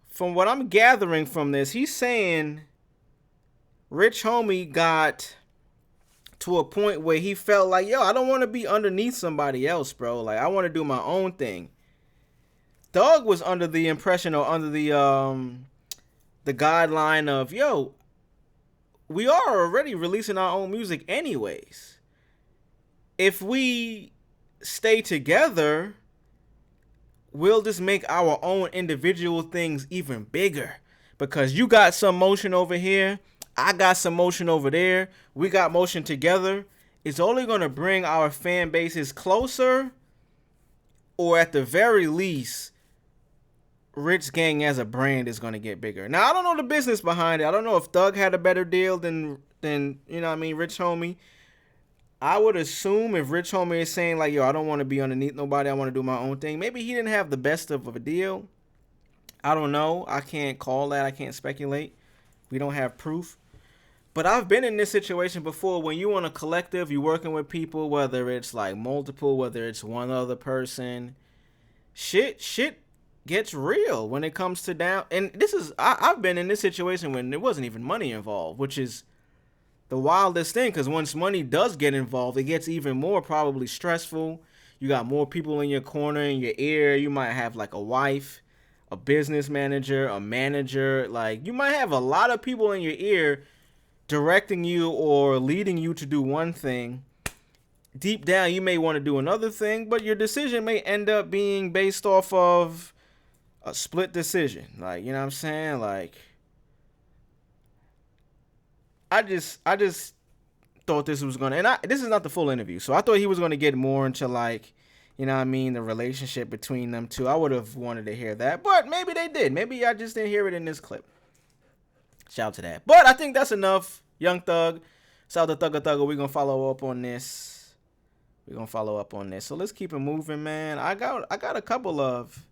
From what I'm gathering from this, he's saying Rich Homie got to a point where he felt like, yo, I don't want to be underneath somebody else, bro. I want to do my own thing. Thug was under the impression or under the guideline of, yo, we are already releasing our own music anyways. If we stay together, we'll just make our own individual things even bigger. Because you got some motion over here, I got some motion over there, we got motion together. It's only going to bring our fan bases closer, or at the very least, Rich Gang as a brand is going to get bigger. Now, I don't know the business behind it. I don't know if Thug had a better deal than Rich Homie. I would assume if Rich Homie is saying yo, I don't want to be underneath nobody, I want to do my own thing, maybe he didn't have the best of a deal. I don't know. I can't call that. I can't speculate. We don't have proof. But I've been in this situation before when you on a collective, you're working with people, whether it's multiple, whether it's one other person. Shit gets real when it comes to down. And I've been in this situation when there wasn't even money involved, which is the wildest thing, because once money does get involved, it gets even more probably stressful. You got more people in your corner, in your ear. You might have a wife, a business manager, a manager. You might have a lot of people in your ear directing you or leading you to do one thing. Deep down, you may want to do another thing, but your decision may end up being based off of a split decision. You know what I'm saying? I just thought this was gonna, and this is not the full interview, so I thought he was gonna get more into the relationship between them two. I would have wanted to hear that, but maybe they did. Maybe I just didn't hear it in this clip. Shout out to that. But I think that's enough. Young Thug. Shout out to Thugger. We're gonna follow up on this. So let's keep it moving, man. I got a couple of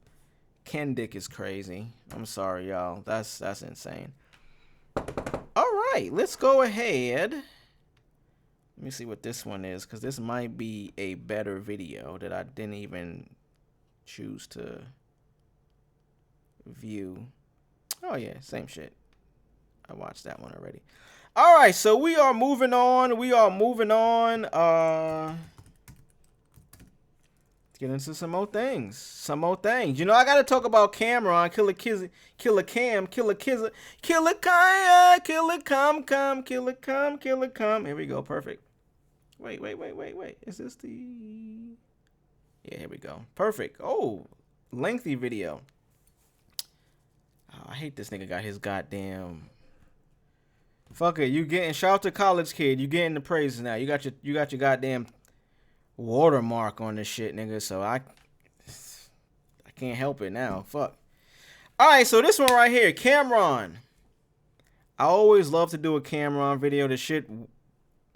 Ken Dick is crazy. I'm sorry, y'all. That's insane. All right, let's go ahead. Let me see what this one is, because this might be a better video that I didn't even choose to view. Oh, yeah, same shit. I watched that one already. All right, so we are moving on. Let's get into some more things. You know, I got to talk about Camron, Killer Cam, Killer Kizza, Killer Kaya, Killer Come. Here we go, perfect. Wait. Is this the... Yeah, here we go. Perfect. Oh, lengthy video. Oh, I hate this nigga got his goddamn... Fuck it, you getting... Shout out to College Kid. You getting the praises now. You got your goddamn watermark on this shit, nigga. So I can't help it now. Fuck. All right, so this one right here, Camron. I always love to do a Camron video. The shit,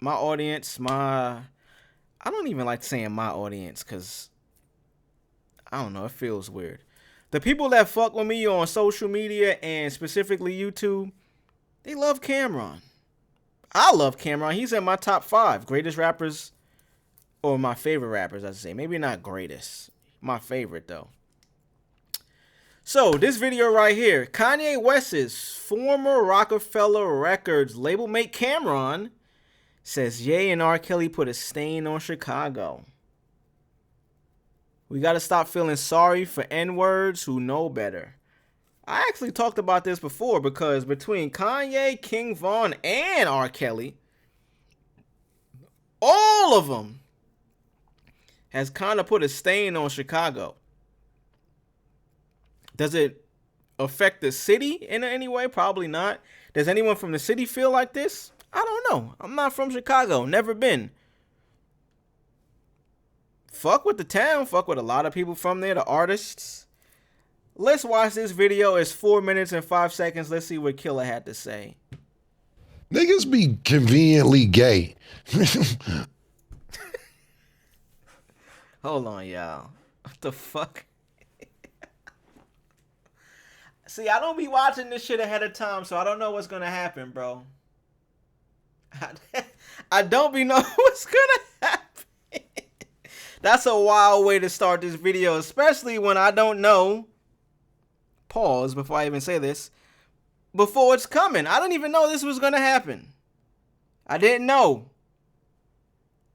my audience, I don't even like saying my audience, because I don't know, it feels weird. The people that fuck with me on social media and specifically YouTube, they love Camron. I love Camron. He's in my top 5 greatest rappers, or my favorite rappers, I should say. Maybe not greatest. My favorite, though. So, this video right here. Kanye West's former Rockefeller Records label mate Camron says Ye and R. Kelly put a stain on Chicago. We got to stop feeling sorry for N-words who know better. I actually talked about this before, because between Kanye, King Von, and R. Kelly, all of them has kind of put a stain on Chicago. Does it affect the city in any way? Probably not. Does anyone from the city feel like this? I don't know. I'm not from Chicago. Never been. Fuck with the town. Fuck with a lot of people from there, the artists. Let's watch this video. It's 4 minutes and 5 seconds. Let's see what Killer had to say. Niggas be conveniently gay. Hold on, y'all. What the fuck? See, I don't be watching this shit ahead of time, so I don't know what's gonna happen, bro. I don't be know what's gonna happen. That's a wild way to start this video, especially when I don't know. Pause before I even say this. Before it's coming. I didn't even know this was gonna happen. I didn't know.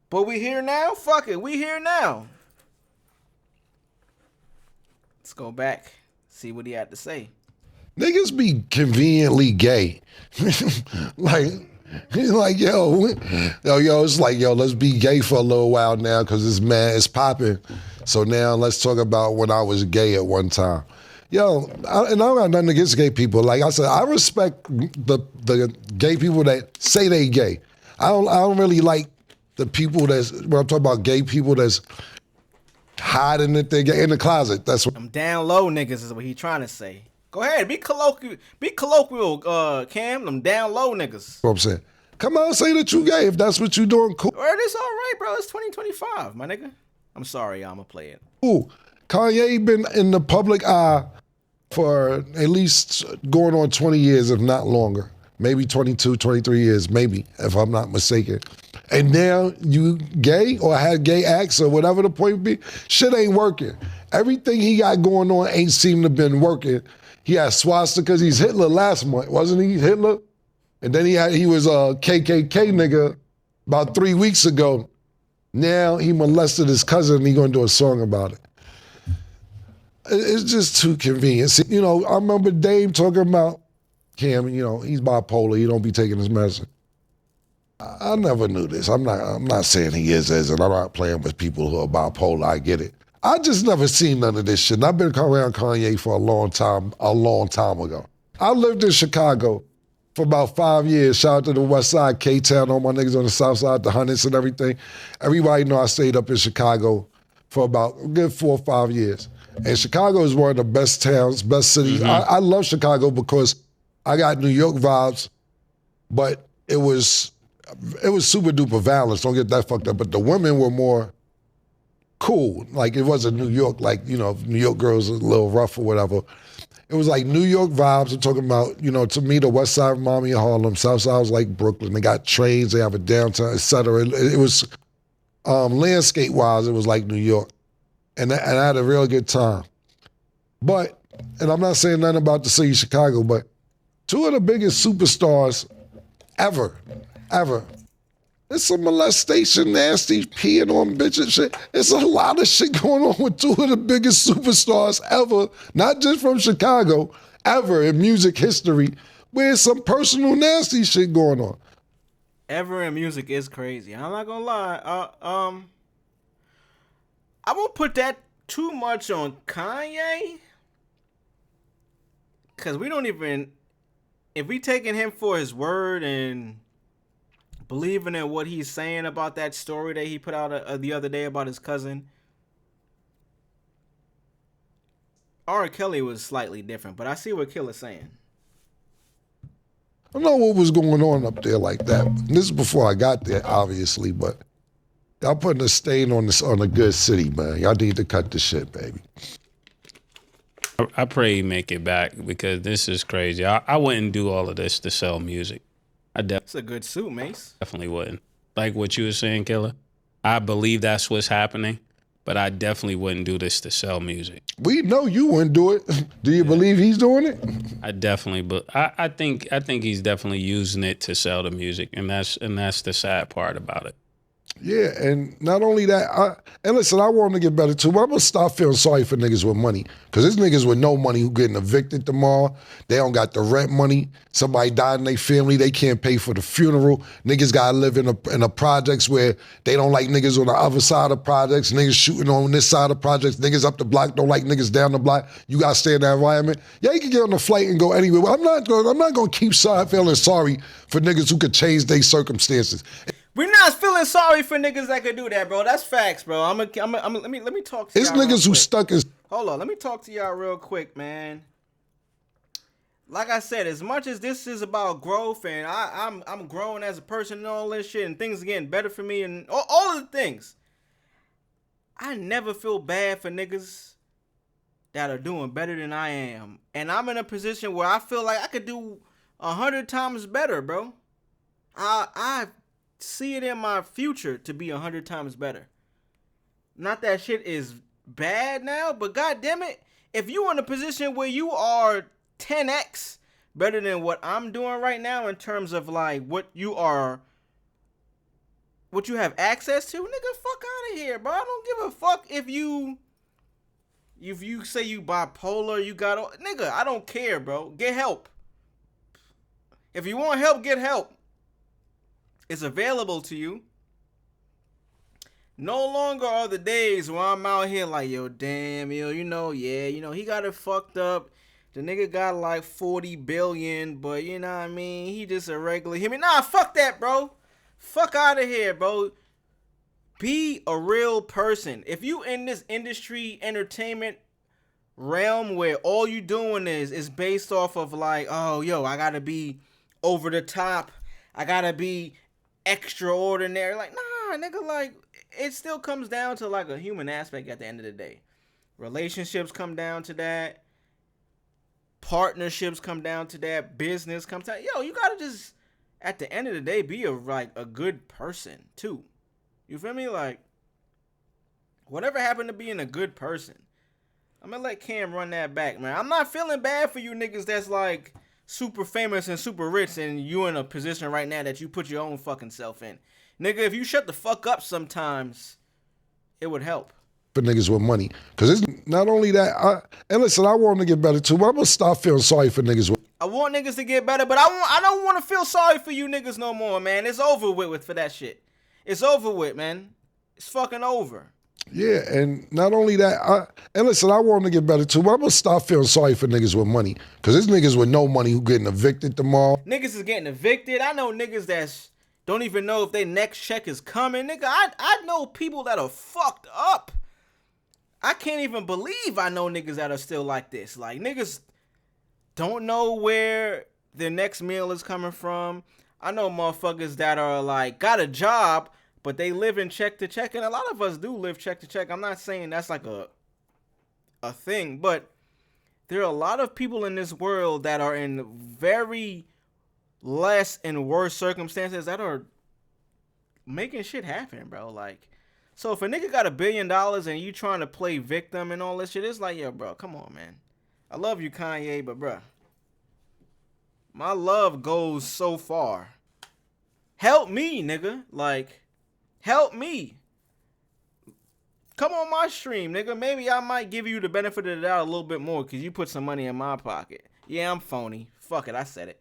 But we here now? Fuck it. We here now. Let's go back. See what he had to say. Niggas be conveniently gay. like yo, it's like, yo, let's be gay for a little while now because it's popping. So now let's talk about when I was gay at one time. Yo, I don't got nothing against gay people. Like I said, I respect the gay people that say they gay. I don't really like the people when I'm talking about gay people that's hiding that they're gay in the closet. That's what I'm down low niggas is what he trying to say. Go ahead, be colloquial, Cam. Them down low niggas. I'm saying. Come on, say that you gay if that's what you doing. Cool. Word, it's all right, bro. It's 2025, my nigga. I'm sorry, I'ma play it. Ooh, Kanye been in the public eye for at least going on 20 years, if not longer. Maybe 22, 23 years, maybe, if I'm not mistaken. And now you gay or had gay acts or whatever the point be, shit ain't working. Everything he got going on ain't seem to been working. He had swastikas. He's Hitler last month, wasn't he? Hitler? And then he was a KKK nigga about 3 weeks ago. Now he molested his cousin and he gonna do a song about it. It's just too convenient. See, you know, I remember Dame talking about Cam, you know, he's bipolar, he don't be taking his medicine. I never knew this. I'm not saying he is, and I'm not playing with people who are bipolar, I get it. I just never seen none of this shit. And I've been around Kanye for a long time ago. I lived in Chicago for about 5 years. Shout out to the West Side, K-Town, all my niggas on the South Side, the Hunnits and everything. Everybody know I stayed up in Chicago for about a good 4 or 5 years. And Chicago is one of the best towns, best cities. I love Chicago because I got New York vibes, but it was super duper violence. Don't get that fucked up. But the women were more cool. Like it wasn't New York, like, you know, New York girls are a little rough or whatever. It was like New York vibes. I'm talking about, you know, to me, the West Side reminded me of Harlem. South Side was like Brooklyn. They got trains. They have a downtown, etc. It was landscape-wise, it was like New York. And I had a real good time. But, and I'm not saying nothing about the city of Chicago, but two of the biggest superstars ever. There's some molestation, nasty, peeing on bitches shit. It's a lot of shit going on with two of the biggest superstars ever, not just from Chicago, ever in music history, where some personal nasty shit going on. Ever in music is crazy. I'm not gonna lie. I won't put that too much on Kanye, cause we don't even, if we taking him for his word and believing in what he's saying about that story that he put out the other day about his cousin. R. Kelly was slightly different, but I see what Killer's saying. I don't know what was going on up there like that. This is before I got there, obviously, but y'all putting a stain on a good city, man. Y'all need to cut the shit, baby. I pray he make it back because this is crazy. I wouldn't do all of this to sell music. It's a good suit, Mace. Definitely wouldn't. Like what you were saying, Killer. I believe that's what's happening, but I definitely wouldn't do this to sell music. We know you wouldn't do it. Do you believe he's doing it? I definitely, but I think he's definitely using it to sell the music, and that's the sad part about it. Yeah, and not only that, and listen, I want to get better too, but I'm going to stop feeling sorry for niggas with money. Because there's niggas with no money who getting evicted tomorrow. They don't got the rent money. Somebody died in their family. They can't pay for the funeral. Niggas got to live in a projects where they don't like niggas on the other side of projects. Niggas shooting on this side of projects. Niggas up the block don't like niggas down the block. You got to stay in that environment. Yeah, you can get on the flight and go anywhere. Well, I'm not going to keep feeling sorry for niggas who could change their circumstances. We're not feeling sorry for niggas that could do that, bro. That's facts, bro. let me talk to y'all. It's niggas who stuck in. Hold on, let me talk to y'all real quick, man. Like I said, as much as this is about growth and I'm growing as a person and all this shit and things are getting better for me and all of the things, I never feel bad for niggas that are doing better than I am. And I'm in a position where I feel like I could do 100 times better, bro. I see it in my future to be 100 times better. Not that shit is bad now, but goddamn it, if you in a position where you are 10x better than what I'm doing right now in terms of like what you have access to, nigga, fuck out of here, bro. I don't give a fuck if you say you bipolar, you got, nigga, I don't care, bro. Get help. If you want help, get help. It's available to you. No longer are the days where I'm out here like, yo, damn, yo, he got it fucked up. The nigga got like 40 billion, but you know what I mean? He just a regular human. Nah, fuck that, bro. Fuck out of here, bro. Be a real person. If you in this industry, entertainment realm where all you doing is based off of like, oh, yo, I gotta be over the top. I gotta be extraordinary. Like, nah, nigga, like, it still comes down to like a human aspect at the end of the day. Relationships come down to that. Partnerships come down to that. Business comes down. Yo, you gotta just, at the end of the day, be a good person too. You feel me? Like, whatever happened to being a good person, I'm gonna let Cam run that back, man. I'm not feeling bad for you niggas that's like super famous and super rich and you in a position right now that you put your own fucking self in. Nigga, if you shut the fuck up sometimes, it would help. For niggas with money. Because it's not only that, and listen, I want to get better too, but I'm going to stop feeling sorry for niggas with. I want niggas to get better, but I don't want to feel sorry for you niggas no more, man. It's over with for that shit. It's over with, man. It's fucking over. Yeah, and not only that, and listen, I want to get better too, but I'm going to stop feeling sorry for niggas with money. Because there's niggas with no money who getting evicted tomorrow. Niggas is getting evicted. I know niggas that don't even know if their next check is coming. Nigga, I know people that are fucked up. I can't even believe I know niggas that are still like this. Like, niggas don't know where their next meal is coming from. I know motherfuckers that are like, got a job, but they live in check to check. And a lot of us do live check to check. I'm not saying that's like a thing, but there are a lot of people in this world that are in very less and worse circumstances that are making shit happen, bro. Like, so if a nigga got $1 billion and you trying to play victim and all this shit, it's like, yo, bro, come on, man. I love you, Kanye, but bro, my love goes so far. Help me, nigga. Like, help me. Come on my stream, nigga. Maybe I might give you the benefit of the doubt a little bit more because you put some money in my pocket. Yeah, I'm phony. Fuck it, I said it.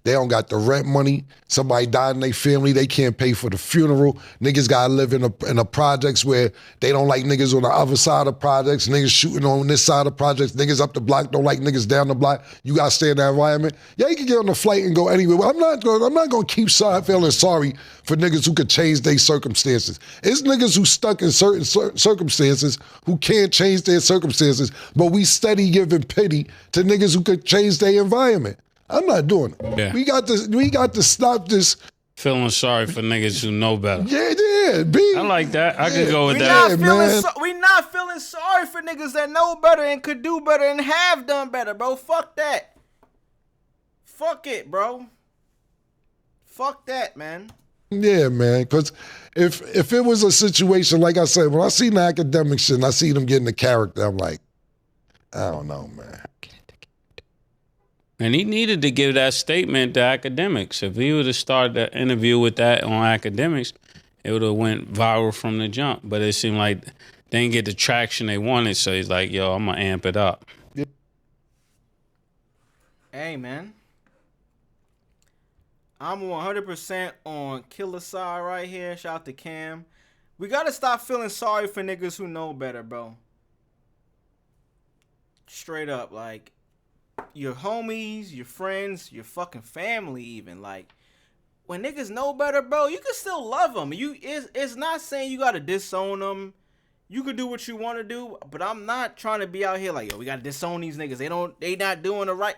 They don't got the rent money. Somebody died in their family. They can't pay for the funeral. Niggas gotta live in a projects where they don't like niggas on the other side of projects. Niggas shooting on this side of projects. Niggas up the block don't like niggas down the block. You gotta stay in that environment. Yeah, you can get on the flight and go anywhere. But I'm not gonna keep feeling sorry for niggas who could change their circumstances. It's niggas who stuck in certain circumstances who can't change their circumstances, but we steady giving pity to niggas who could change their environment. I'm not doing it. Yeah. We got to stop this. Feeling sorry for niggas who know better. Yeah, B. I like that. I could go with We that. not feeling sorry for niggas that know better and could do better and have done better, bro. Fuck that. Fuck it, bro. Fuck that, man. Yeah, man. Because if it was a situation, like I said, when I see the academic shit and I see them getting the character, I'm like, I don't know, man. And he needed to give that statement to academics. If he would have started the interview with that on academics, it would have went viral from the jump. But it seemed like they didn't get the traction they wanted, so he's like, yo, I'm going to amp it up. Hey, man. I'm 100% on Killer side right here. Shout out to Cam. We got to stop feeling sorry for niggas who know better, bro. Straight up, like, your homies, your friends, your fucking family even. Like, when niggas know better, bro, you can still love them. It's not saying you got to disown them. You could do what you want to do, but I'm not trying to be out here like, yo, we got to disown these niggas. They not doing the right.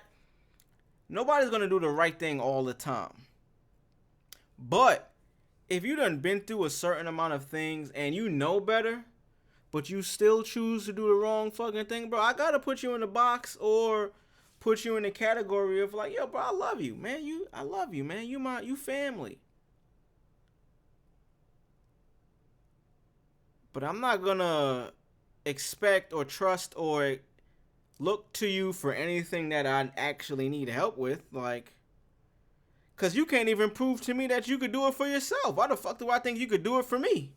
Nobody's going to do the right thing all the time. But if you done been through a certain amount of things and you know better, but you still choose to do the wrong fucking thing, bro, I got to put you in the box or put you in the category of like, yo, bro, I love you, man. I love you, man. You family. But I'm not gonna expect or trust or look to you for anything that I actually need help with, like, cause you can't even prove to me that you could do it for yourself. Why the fuck do I think you could do it for me?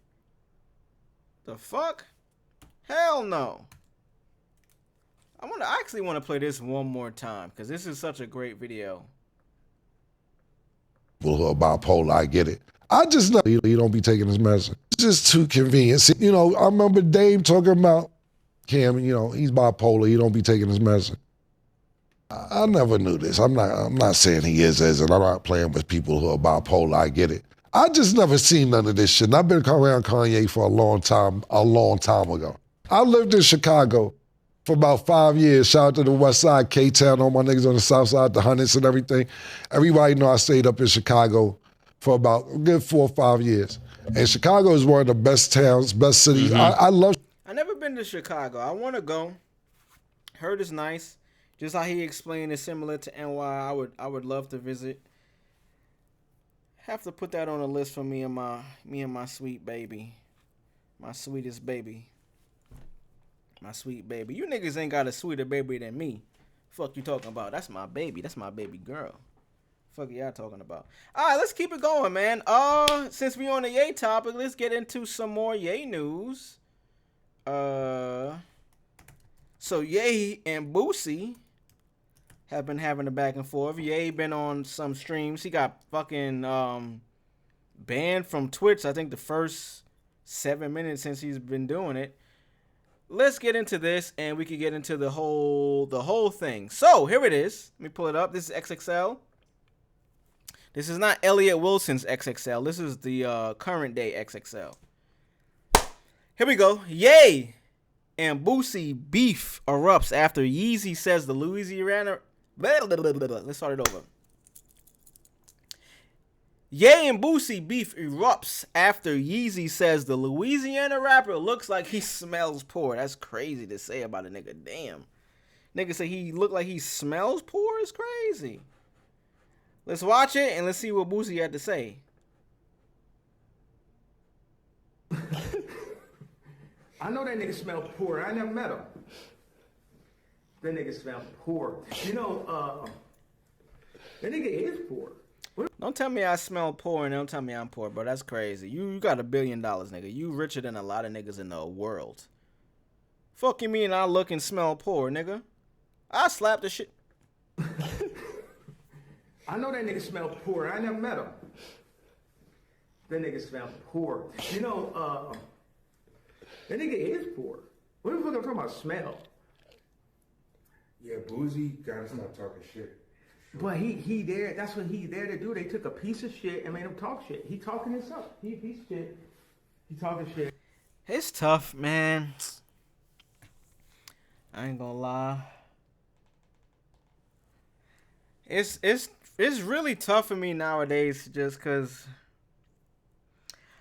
The fuck? Hell no. I actually want to play this one more time because this is such a great video. People who are bipolar, I get it. I just know he don't be taking his medicine. It's just too convenient. See, you know, I remember Dave talking about Cam, you know, he's bipolar, he don't be taking his medicine. I never knew this. I'm not saying he is, and I'm not playing with people who are bipolar, I get it. I just never seen none of this shit. And I've been around Kanye for a long time ago. I lived in Chicago for about 5 years. Shout out to the West Side, K-Town, all my niggas on the South Side, the Hundreds and everything. Everybody know I stayed up in Chicago for about a good 4 or 5 years. And Chicago is one of the best towns, best cities. I love. I never been to Chicago. I want to go. Heard it's nice. Just how he explained it's similar to NY. I would love to visit. Have to put that on a list for me and my sweet baby. My sweetest baby. My sweet baby. You niggas ain't got a sweeter baby than me. Fuck you talking about? That's my baby. That's my baby girl. Fuck y'all talking about? All right, let's keep it going, man. Since we on the Ye topic, let's get into some more Ye news. So Ye and Boosie have been having a back and forth. Ye been on some streams. He got fucking banned from Twitch. I think the first 7 minutes since he's been doing it. Let's get into this, and we can get into the whole thing. So here it is. Let me pull it up. This is XXL. This is not Elliot Wilson's XXL. This is the current day XXL. Here we go. Ye and Boosie beef erupts after Yeezy says the Louisiana. Let's start it over. Ye and Boosie beef erupts after Yeezy says the Louisiana rapper looks like he smells poor. That's crazy to say about a nigga. Damn. Nigga say he look like he smells poor. It's crazy. Let's watch it and let's see what Boosie had to say. I know that nigga smell poor. I never met him. That nigga smell poor. You know, that nigga is poor. Don't tell me I smell poor and don't tell me I'm poor, bro. That's crazy. You got $1 billion, nigga. You richer than a lot of niggas in the world. Fuck you mean I look and smell poor, nigga? I slap the shit. I know that nigga smell poor. I never met him. That nigga smell poor. You know, that nigga is poor. What the fuck I'm talking about smell? Yeah, Boozy got us not talking shit. But he there, that's what he there to do. They took a piece of shit and made him talk shit. He talking himself. He a piece of shit. He talking shit. It's tough, man. I ain't gonna lie. It's really tough for me nowadays just cause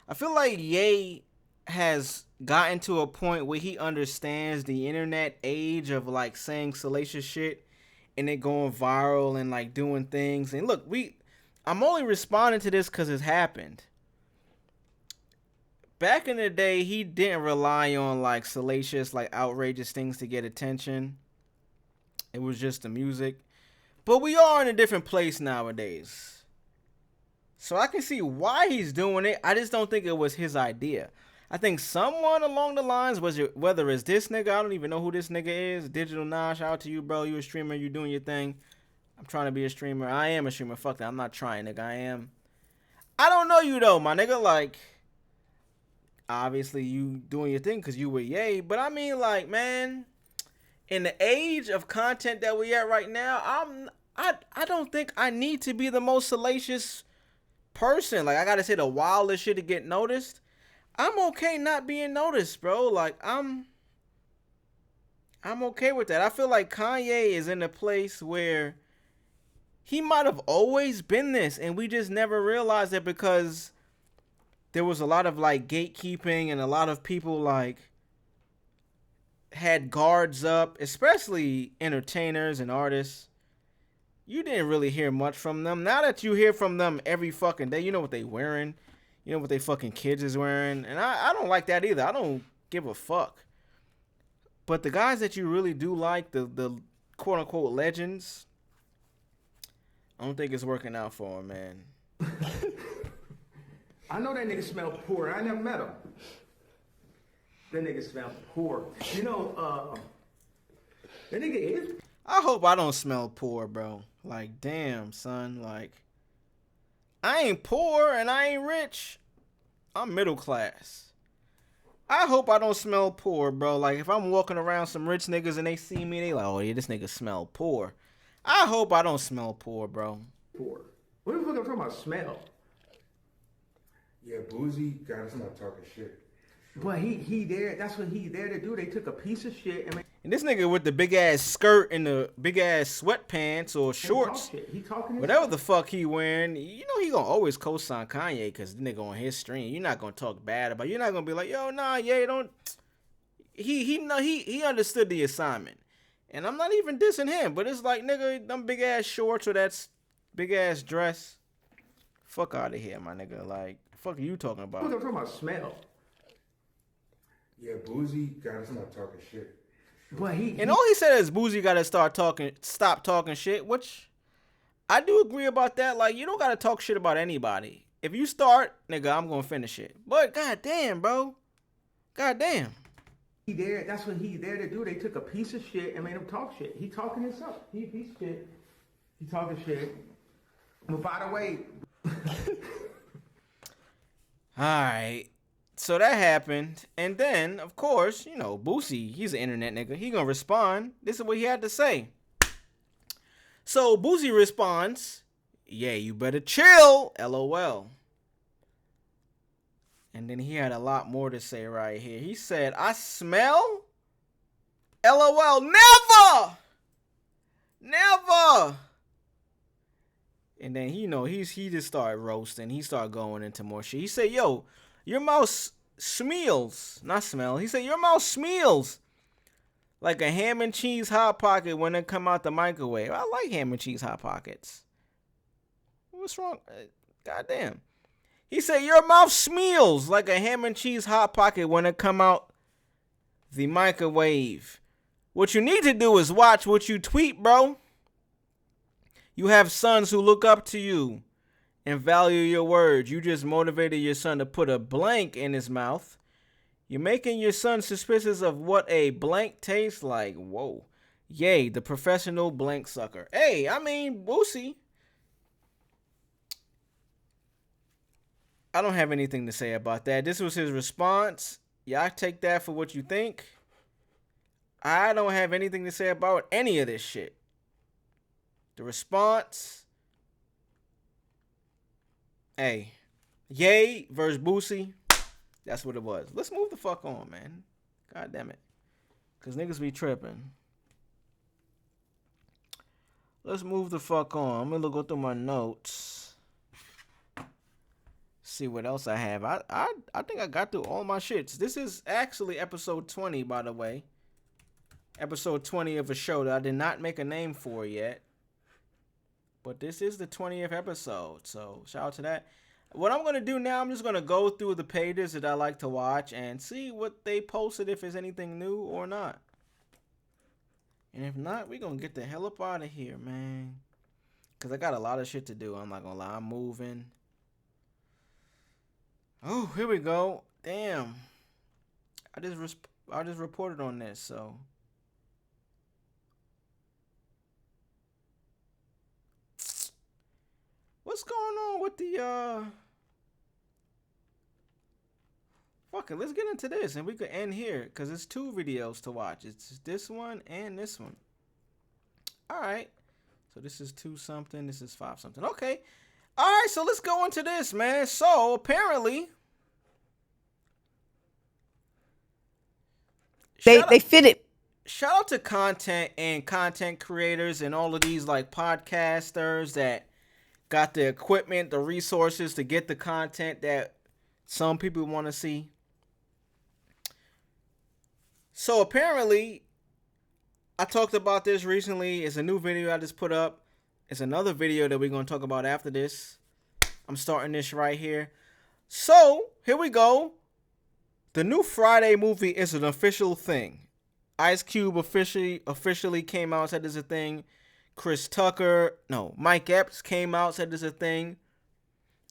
I feel like Ye has gotten to a point where he understands the internet age of like saying salacious shit and it going viral and like doing things. And look, I'm only responding to this because it's happened. Back in the day, he didn't rely on like salacious, like outrageous things to get attention. It was just the music. But we are in a different place nowadays. So I can see why he's doing it. I just don't think it was his idea. I think someone along the lines, whether it's this nigga, I don't even know who this nigga is. Digital Nah, shout out to you, bro. You a streamer, you doing your thing. I'm trying to be a streamer. I am a streamer. Fuck that. I'm not trying, nigga. I am. I don't know you, though, my nigga. Like, obviously, you doing your thing because you were Ye. But I mean, like, man, in the age of content that we at right now, I don't think I need to be the most salacious person. Like, I got to say the wildest shit to get noticed. I'm okay not being noticed, bro. Like, I'm okay with that. I feel like Kanye is in a place where he might have always been this, and we just never realized it because there was a lot of, like, gatekeeping and a lot of people, like, had guards up, especially entertainers and artists. You didn't really hear much from them. Now that you hear from them every fucking day, you know what they wearing. You know what they fucking kids is wearing. And I don't like that either. I don't give a fuck. But the guys that you really do like, the quote-unquote legends, I don't think it's working out for them, man. I know that nigga smell poor. I never met him. That nigga smell poor. You know, that nigga is. I hope I don't smell poor, bro. Like, damn, son. Like, I ain't poor and I ain't rich. I'm middle class. I hope I don't smell poor, bro. Like, if I'm walking around some rich niggas and they see me, they like, oh, yeah, this nigga smell poor. I hope I don't smell poor, bro. Poor. What the fuck I'm talking about smell? Yeah, Boozy got us not talking shit. But he there, that's what he there to do. They took a piece of shit and And this nigga with the big ass skirt and the big ass sweatpants or shorts, he talking whatever the fuck he wearing, you know he gonna always co-sign Kanye because the nigga on his stream. You're not gonna talk bad about. You're not gonna be like, yo, nah, yeah, don't. He understood the assignment, and I'm not even dissing him, but it's like, nigga, them big ass shorts or that big ass dress. Fuck out of here, my nigga. Like, fuck are you talking about? What the fuck I'm talking about smell? Yeah, Boozy got us not talking shit. But and all he said is Boozy gotta stop talking shit, which I do agree about that. Like, you don't gotta talk shit about anybody. If you start, nigga, I'm gonna finish it. But goddamn, bro. Goddamn. He there, that's what he there to do. They took a piece of shit and made him talk shit. He talking himself. He a piece of shit. He talking shit. But by the way. Alright. So that happened, and then, of course, you know, Boosie, he's an internet nigga. He gonna respond. This is what he had to say. So Boosie responds, yeah, you better chill, LOL. And then he had a lot more to say right here. He said, I smell? LOL, never! Never! And then, you know, he just started roasting. He started going into more shit. He said, yo, your mouth smells, not smell. He said, your mouth smells like a ham and cheese Hot Pocket when it come out the microwave. I like ham and cheese Hot Pockets. What's wrong? Goddamn. He said, your mouth smells like a ham and cheese Hot Pocket when it come out the microwave. What you need to do is watch what you tweet, bro. You have sons who look up to you and value your words. You just motivated your son to put a blank in his mouth. You're making your son suspicious of what a blank tastes like. Whoa. Yay, the professional blank sucker. Hey, I mean, Boosie. I don't have anything to say about that. This was his response. Y'all take that for what you think. I don't have anything to say about any of this shit. The response. Hey. Yay versus Boosie. That's what it was. Let's move the fuck on, man. God damn it. Because niggas be tripping. Let's move the fuck on. I'm going to go through my notes. See what else I have. I think I got through all my shits. This is actually episode 20, by the way. Episode 20 of a show that I did not make a name for yet. But this is the 20th episode. So shout out to that. What I'm going to do now, I'm just going to go through the pages that I like to watch and see what they posted, if there's anything new or not. And if not, we're going to get the hell up out of here, man. Because I got a lot of shit to do. I'm not going to lie. I'm moving. Oh, here we go. Damn. I just reported on this, so. What's going on with the fuck it, let's get into this and we could end here because it's two videos to watch. It's this one and this one. Alright. So this is 2 something, this is 5 something. Okay. Alright, so let's go into this, man. So apparently they fit it. Shout out to content and content creators and all of these like podcasters that got the equipment, the resources to get the content that some people want to see. So apparently, I talked about this recently. It's a new video I just put up. It's another video that we're going to talk about after this. I'm starting this right here. So, here we go. The new Friday movie is an official thing. Ice Cube officially came out and said there's a thing. Mike Epps came out, said there's a thing.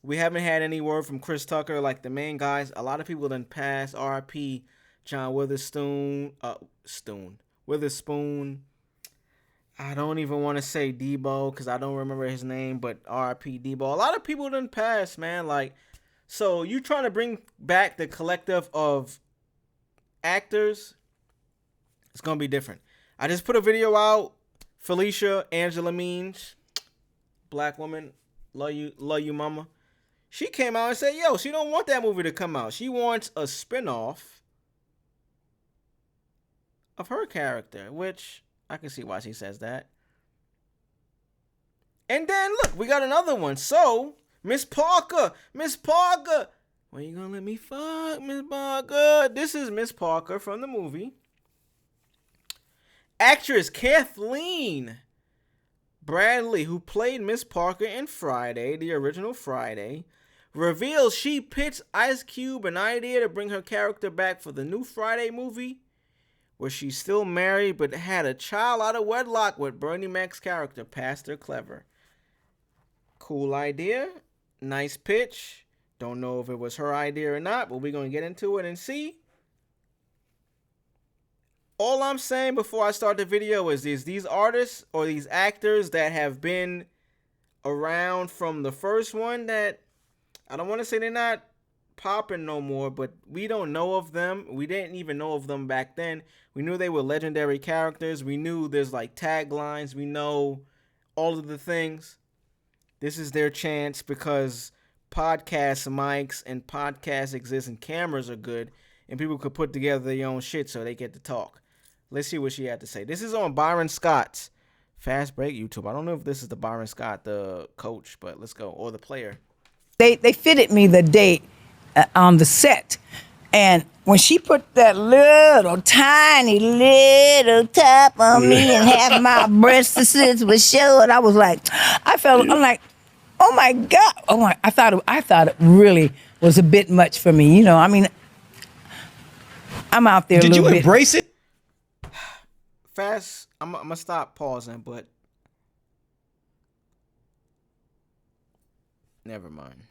We haven't had any word from Chris Tucker, like the main guys. A lot of people done passed. R.I.P. John Witherspoon. I don't even want to say Debo because I don't remember his name, but R.I.P. Debo. A lot of people done passed, man. Like, so you trying to bring back the collective of actors? It's gonna be different. I just put a video out. Felicia Angela Means, black woman, love you, mama. She came out and said, yo, she don't want that movie to come out. She wants a spinoff of her character, which I can see why she says that. And then, look, we got another one. So, Miss Parker, when you gonna let me fuck, Miss Parker? This is Miss Parker from the movie. Actress Kathleen Bradley, who played Miss Parker in Friday, the original Friday, reveals she pitched Ice Cube an idea to bring her character back for the new Friday movie, where she's still married but had a child out of wedlock with Bernie Mac's character, Pastor Clever. Cool idea. Nice pitch. Don't know if it was her idea or not, but we're going to get into it and see. All I'm saying before I start the video is these artists or these actors that have been around from the first one that I don't want to say they're not popping no more, but we don't know of them. We didn't even know of them back then. We knew they were legendary characters. We knew there's like taglines. We know all of the things. This is their chance because podcast mics and podcasts exist and cameras are good and people could put together their own shit so they get to talk. Let's see what she had to say. This is on Byron Scott's Fast Break YouTube. I don't know if this is the Byron Scott, the coach, but let's go. Or the player. They fitted me the day on the set. And when she put that little tiny little top on me and half my breasts was showed, I was like, I'm like, oh my God. I thought it really was a bit much for me. You know, I mean, I'm out there a little bit. Did you embrace it? Fast, I'm going to stop pausing, but never mind.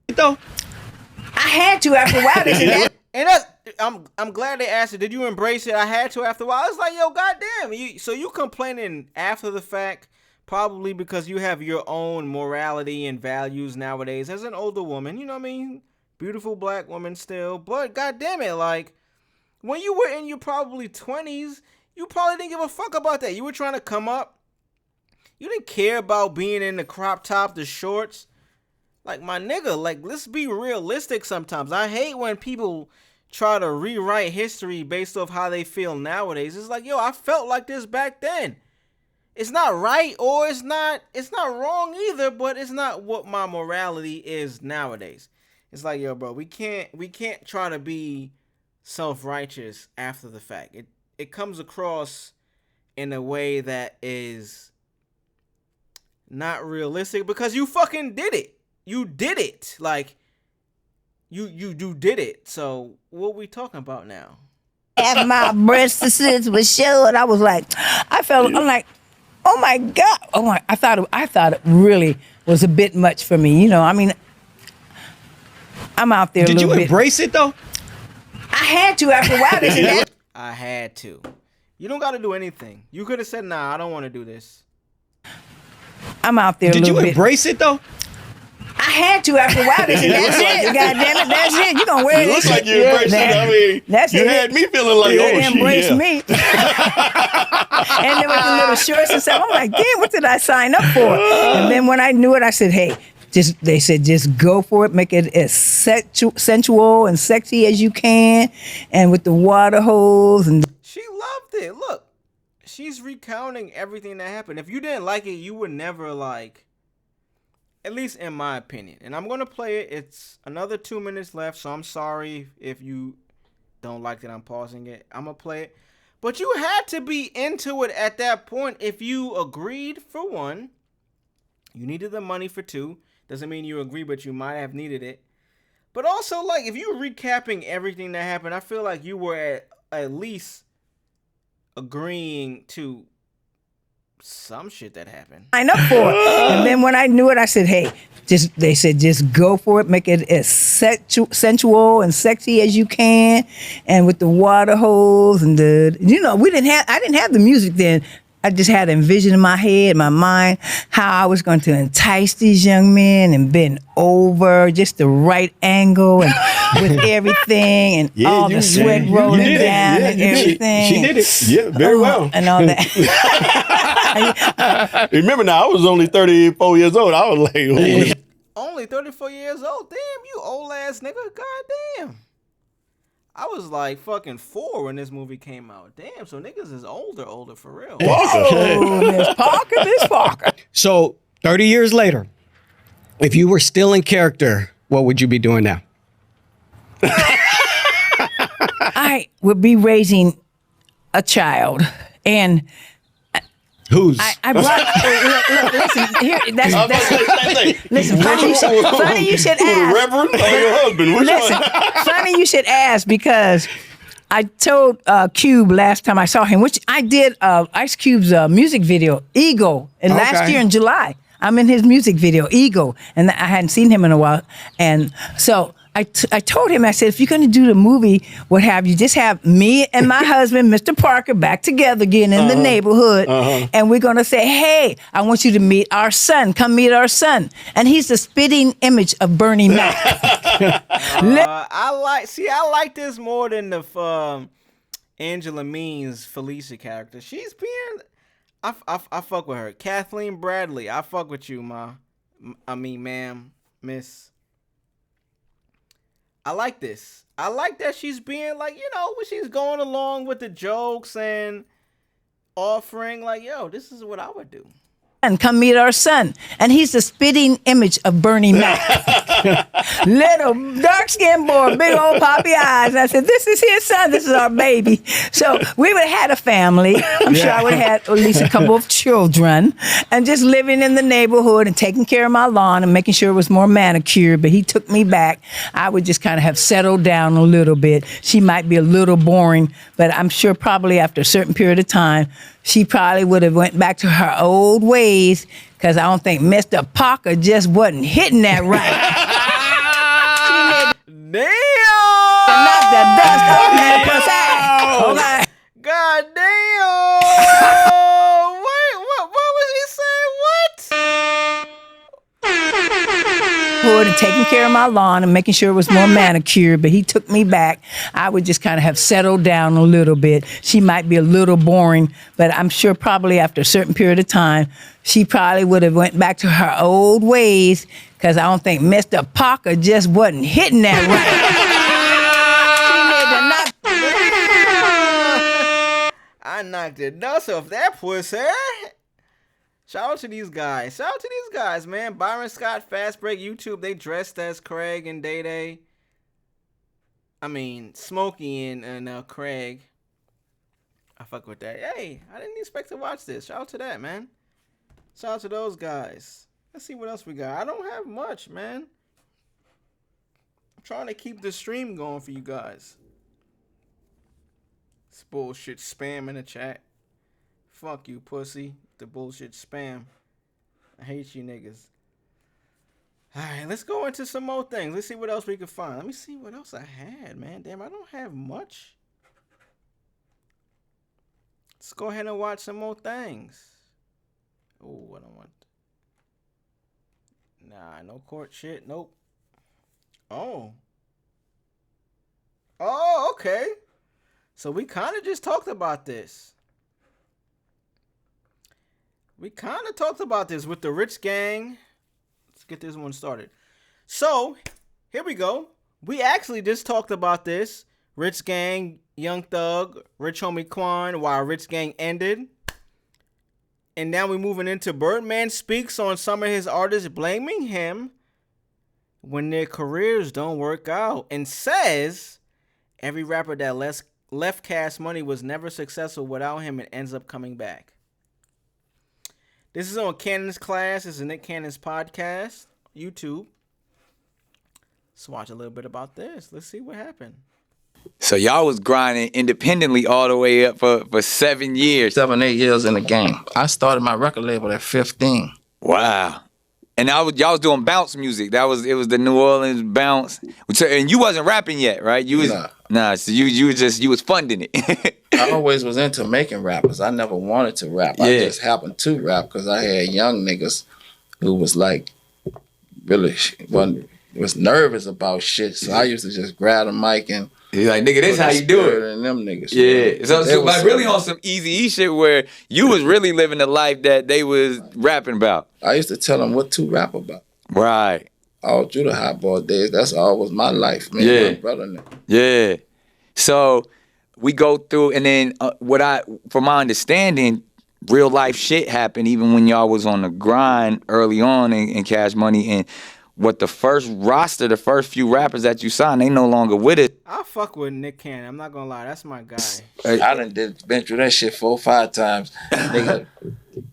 Though I had to after a while. And I'm glad they asked it. Did you embrace it? I had to after a while. I was like, yo, goddamn. So you complaining after the fact, probably because you have your own morality and values nowadays as an older woman. You know what I mean? Beautiful black woman still. But goddamn it, like, when you were in your probably 20s, you probably didn't give a fuck about that. You were trying to come up. You didn't care about being in the crop top, the shorts. Like, my nigga, like, let's be realistic sometimes. I hate when people try to rewrite history based off how they feel nowadays. It's like, yo, I felt like this back then. It's not right or it's not wrong either, but it's not what my morality is nowadays. It's like, yo, bro, we can't try to be self-righteous after the fact. It comes across in a way that is not realistic because you fucking did it. You did it. Like, you did it. So what we talking about now? Half my breasts was showed. I was like, I'm like, oh my God. I thought it really was a bit much for me. You know, I mean, I'm out there a little bit. Did you embrace it though? I had to after a while. I had to. You don't got to do anything. You could have said, nah, I don't want to do this. I'm out there a little bit. Did you embrace it though? I had to after a while. That's it. God damn it. That's it. You're going to wear this. It looks like you embraced it. I mean, that's you it. had me feeling like, oh, shit. Embrace me. And then with the little shorts and stuff, I'm like, damn, what did I sign up for? And then when I knew it, I said, hey, they said, just go for it. Make it as sensual and sexy as you can. And with the water hose. And she loved it. Look, she's recounting everything that happened. If you didn't like it, you would never like. At least in my opinion. And I'm going to play it. It's another 2 minutes left, so I'm sorry if you don't like that I'm pausing it. I'm going to play it. But you had to be into it at that point if you agreed for one. You needed the money for two. Doesn't mean you agree, but you might have needed it. But also, like, if you're recapping everything that happened, I feel like you were at least agreeing to some shit that happened. Sign up for it. And then when I knew it, I said, hey, they said, just go for it. Make it as sensual and sexy as you can. And with the water hose and I didn't have the music then. I just had a vision in my head, my mind, how I was going to entice these young men and bend over, just the right angle and with everything and all the sweat rolling down and everything. She did it. Yeah, very well. And all that. Remember now, I was only 34 years old. I was like, oh. Only 34 years old? Damn, you old ass nigga. God damn. I was like fucking 4 when this movie came out. Damn, so niggas is older for real. Oh, Miss Parker. So 30 years later, if you were still in character, what would you be doing now? I would be raising a child. And whose? I brought. Look, listen. Here, listen. Funny you should ask. The Reverend or your husband? Which one? Funny you should ask because I told Cube last time I saw him, which I did Ice Cube's music video, Ego, and last year in July. I'm in his music video, Ego, and I hadn't seen him in a while, and so. I told him, I said, if you're going to do the movie, what have you, just have me and my husband, Mr. Parker, back together again in the neighborhood. And we're going to say, hey, I want you to meet our son. Come meet our son. And he's the spitting image of Bernie Mac. I like this more than the Angela Means Felicia character. She's being, I fuck with her. Kathleen Bradley, I fuck with you, ma'am, miss. I like this. I like that she's being like, when she's going along with the jokes and offering like, yo, this is what I would do. And come meet our son. And he's the spitting image of Bernie Mac. Little dark-skinned boy, big old poppy eyes. I said, this is his son. This is our baby. So we would have had a family. I'm sure I would have had at least a couple of children. And just living in the neighborhood and taking care of my lawn and making sure it was more manicured. But he took me back. I would just kind of have settled down a little bit. She might be a little boring, but I'm sure probably after a certain period of time, she probably would have went back to her old ways, because I don't think Mr. Parker just wasn't hitting that right. Damn! Knock the dust off that pussy. Okay. God damn! What was he saying? What? And taking care of my lawn and making sure it was more manicured, but he took me back. I would just kind of have settled down a little bit. She might be a little boring, but I'm sure probably after a certain period of time, she probably would have went back to her old ways, because I don't think Mr. Parker just wasn't hitting that right. I knocked the dust off that pussy. Shout out to these guys. Shout out to these guys, man. Byron Scott, Fast Break, YouTube. They dressed as Craig and Day Day. I mean, Smokey and Craig. I fuck with that. Hey, I didn't expect to watch this. Shout out to that, man. Shout out to those guys. Let's see what else we got. I don't have much, man. I'm trying to keep the stream going for you guys. It's bullshit spam in the chat. Fuck you, pussy. The bullshit spam. I hate you niggas. Alright, let's go into some more things. Let's see what else we can find. Let me see what else I had, man. Damn, I don't have much. Let's go ahead and watch some more things. Oh, I don't want. Nah, no court shit. Nope. Oh. Oh, okay. So we kind of just talked about this. We kind of talked about this with the Rich Gang. Let's get this one started. So, here we go. We actually just talked about this. Rich Gang, Young Thug, Rich Homie Quan, why Rich Gang ended. And now we're moving into Birdman speaks on some of his artists blaming him when their careers don't work out. And says every rapper that left Cash Money was never successful without him and ends up coming back. This is on Cannon's Class. This is Nick Cannon's podcast, YouTube. Let's watch a little bit about this. Let's see what happened. So y'all was grinding independently all the way up for 7 years. 7, 8 years in the game. I started my record label at 15. Wow. And y'all was doing bounce music. It was the New Orleans bounce. And you wasn't rapping yet, right? You was nah. So you was funding it. I always was into making rappers. I never wanted to rap. Yeah. I just happened to rap because I had young niggas who was like really was nervous about shit. So I used to just grab the mic and you're like, nigga, this how you do it. And them niggas. Yeah. So like really on some Eazy-E shit where you was really living the life that they was rapping about. I used to tell them what to rap about. Right. All through the hot boy days. That's all was my life, man. Yeah. My brother and them. Yeah. So we go through, and then from my understanding, real life shit happened even when y'all was on the grind early on in Cash Money. And what the first few rappers that you signed, they no longer with it. I fuck with Nick Cannon. I'm not gonna lie, that's my guy. I done been through that shit 4 or 5 times. Nigga,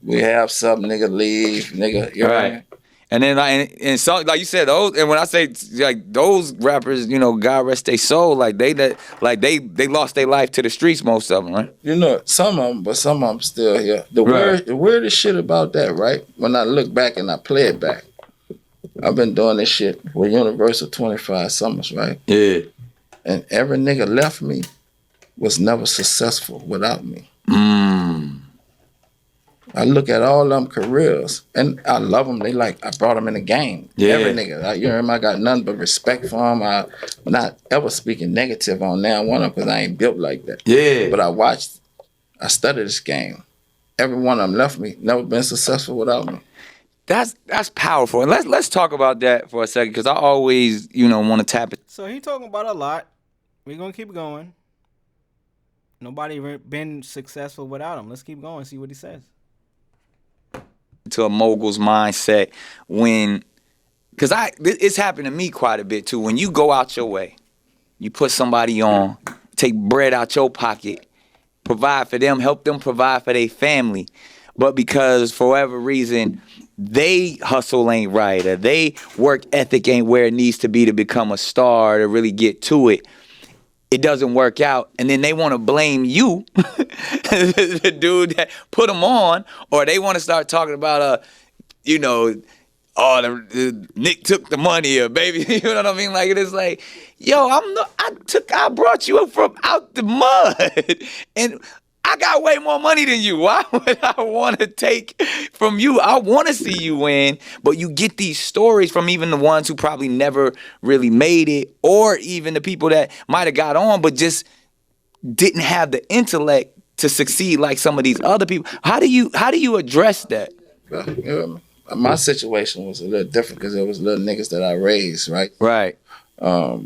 we have something, nigga leave, nigga. You right. And then and so like you said, those, and when I say like those rappers, you know, God rest their soul, like they lost their life to the streets, most of them, right? You know, some of them, but some of them still here. The weirdest shit about that, right? When I look back and I play it back, I've been doing this shit with Universal 25 summers, right? Yeah. And every nigga left me was never successful without me. I look at all them careers, and I love them. They like, I brought them in the game. Yeah. Every nigga. You know, I got nothing but respect for them. I'm not ever speaking negative on now one of them because I ain't built like that. Yeah. But I studied this game. Every one of them left me, never been successful without me. That's powerful. And let's talk about that for a second, because I always, want to tap it. So he talking about a lot. We're gonna keep going. Nobody been successful without him. Let's keep going, see what he says. into a mogul's mindset when, because it's happened to me quite a bit too. When you go out your way, you put somebody on, take bread out your pocket, provide for them, help them provide for their family. But because for whatever reason, they hustle ain't right, or they work ethic ain't where it needs to be to become a star, to really get to it, it doesn't work out. And then they want to blame you, the dude that put them on, or they want to start talking about, Nick took the money, or baby, you know what I mean? Like, it is like, yo, I brought you up from out the mud, and I got way more money than you. Why would I want to take from you? I want to see you win, but you get these stories from even the ones who probably never really made it, or even the people that might have got on but just didn't have the intellect to succeed like some of these other people. How do you address that? My situation was a little different because there was little niggas that I raised, right? Right. I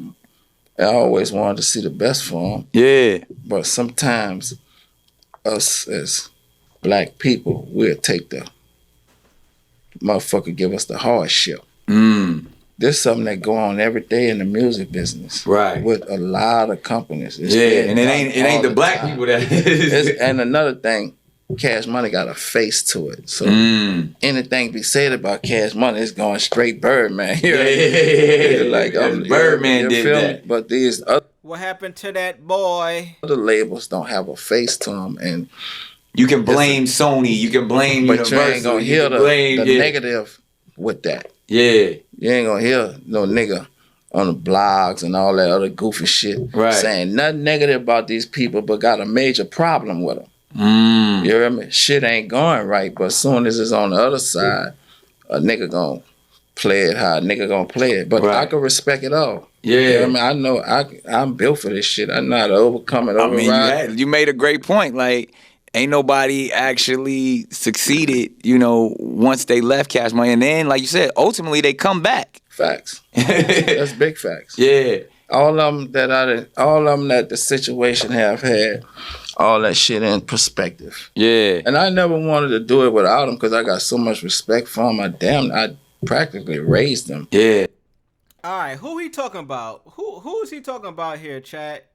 always wanted to see the best for them. Yeah. But sometimes us as black people, we'll take the motherfucker, give us the hardship. There's something that go on every day in the music business, right? With a lot of companies. And it ain't the black people that. And another thing, Cash Money got a face to it. So anything be said about Cash Money, it's going straight Birdman. Like Birdman did that. But these other. What happened to that boy? Other labels don't have a face to them, and you can blame Sony, you can blame but Universal, you ain't gonna hear the negative with that. Yeah, you ain't gonna hear no nigga on the blogs and all that other goofy shit saying nothing negative about these people, but got a major problem with them. You hear me? Shit ain't going right, but as soon as it's on the other side, a nigga gonna play it how a nigga gonna play it. But I can respect it all. Yeah. You know what I mean? I know I'm built for this shit. I know how to overcome it, override. I mean, you made a great point. Like, ain't nobody actually succeeded, once they left Cash Money. And then, like you said, ultimately they come back. Facts. That's big facts. Yeah. All of them that the situation have had all that shit in perspective. Yeah. And I never wanted to do it without them because I got so much respect for them. I practically raised them. Yeah. All right, who he talking about? Who is he talking about here, chat?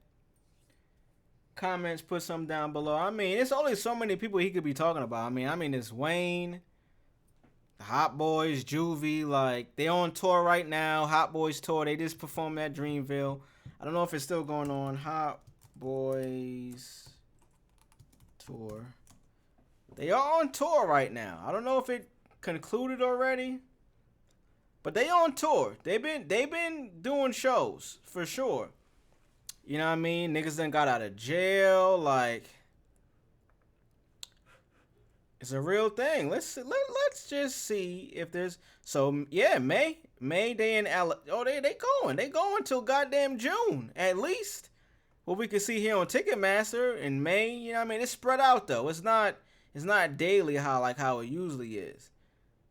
Comments, put some down below. I mean, it's only so many people he could be talking about. I mean, it's Wayne, the Hot Boys, Juvie. Like, they on tour right now. Hot Boys tour. They just performed at Dreamville. I don't know if it's still going on. Hot Boys tour. They are on tour right now. I don't know if it concluded already. But they on tour. They've been doing shows for sure. You know what I mean? Niggas done got out of jail. Like, it's a real thing. Let's just see if there's. So yeah, May they in they going till goddamn June at least. What we can see here on Ticketmaster in May. You know what I mean? It's spread out though. It's not daily how it usually is.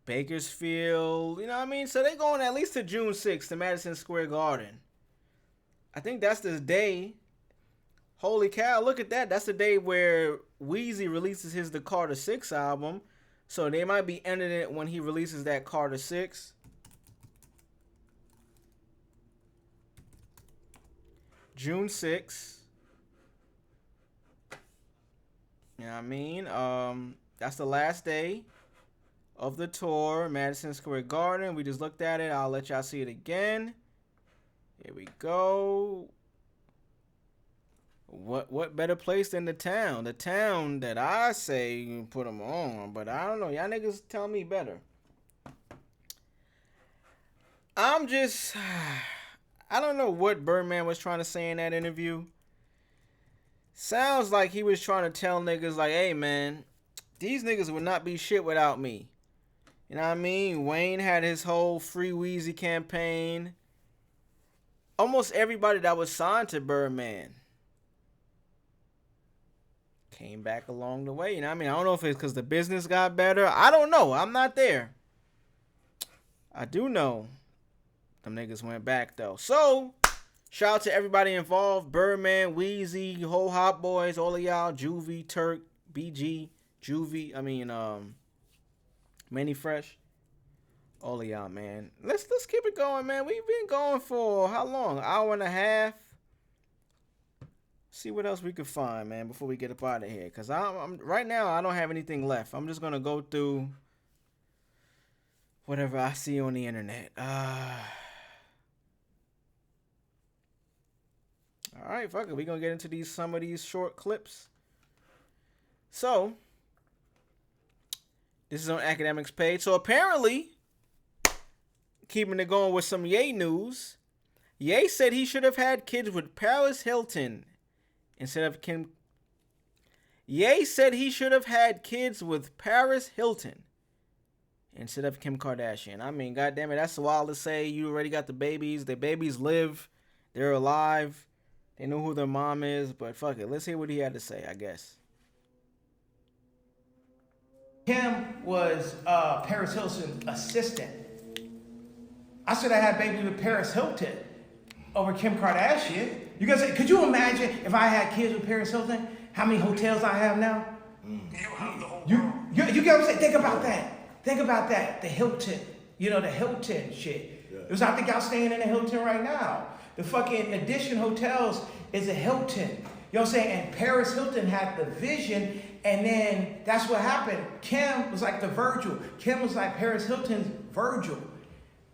Bakersfield, you know what I mean? So they going at least to June 6th to Madison Square Garden. I think that's the day. Holy cow, look at that. That's the day where Weezy releases his The Carter 6 album. So they might be ending it when he releases that Carter 6. June 6th. You know what I mean? That's the last day of the tour, Madison Square Garden. We just looked at it. I'll let y'all see it again. Here we go. What better place than the town? The town that I say you can put them on, but I don't know. Y'all niggas tell me better. I don't know what Birdman was trying to say in that interview. Sounds like he was trying to tell niggas like, hey man, these niggas would not be shit without me. You know what I mean? Wayne had his whole Free Weezy campaign. Almost everybody that was signed to Birdman came back along the way. You know what I mean? I don't know if it's because the business got better. I don't know. I'm not there. I do know them niggas went back, though. So, shout out to everybody involved. Birdman, Weezy, whole Hot Boys, all of y'all. Juvie, Turk, BG, Juvie. Manny Fresh. All of y'all, man. Let's keep it going, man. We've been going for how long? An hour and a half. See what else we could find, man, before we get up out of here. Cause I'm right now I don't have anything left. I'm just gonna go through whatever I see on the internet. All right, fuck it. We gonna get into some of these short clips. So this is on Academics page. So apparently, keeping it going with some Ye news, Ye said he should have had kids with Paris Hilton instead of Kim. Ye said he should have had kids with Paris Hilton instead of Kim Kardashian. I mean, goddamn it, that's wild to say. You already got the babies. The babies live. They're alive. They know who their mom is. But fuck it. Let's hear what he had to say, I guess. Kim was Paris Hilton's assistant. I should have had baby with Paris Hilton over Kim Kardashian. You guys, could you imagine if I had kids with Paris Hilton? How many hotels I have now? You have the whole you get what I'm saying? Think about that. Think about that. The Hilton. You know, the Hilton shit. Yeah. It was, I think y'all staying in the Hilton right now. The fucking Edition Hotels is a Hilton. You know what I'm saying? And Paris Hilton had the vision, and then that's what happened. Kim was like the Virgil. Kim was like Paris Hilton's Virgil.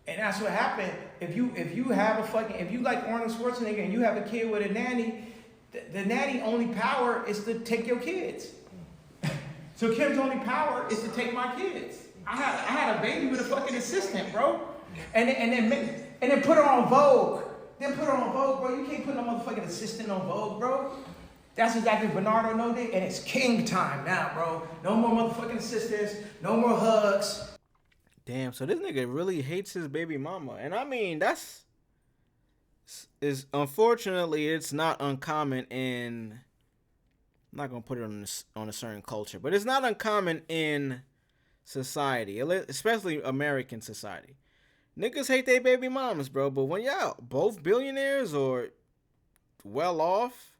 And that's what happened. If you if you like Arnold Schwarzenegger and you have a kid with a nanny, the nanny only power is to take your kids. So Kim's only power is to take my kids. I had a baby with a fucking assistant, bro. And then put her on Vogue. Then put her on Vogue, bro. You can't put no motherfucking assistant on Vogue, bro. That's exactly what Bernardo know did, and it's king time now, bro. No more motherfucking assistants, no more hugs. Damn, so this nigga really hates his baby mama. And I mean, unfortunately, it's not uncommon in, I'm not going to put it on a certain culture, but it's not uncommon in society, especially American society. Niggas hate their baby mamas, bro, but when y'all both billionaires or well off,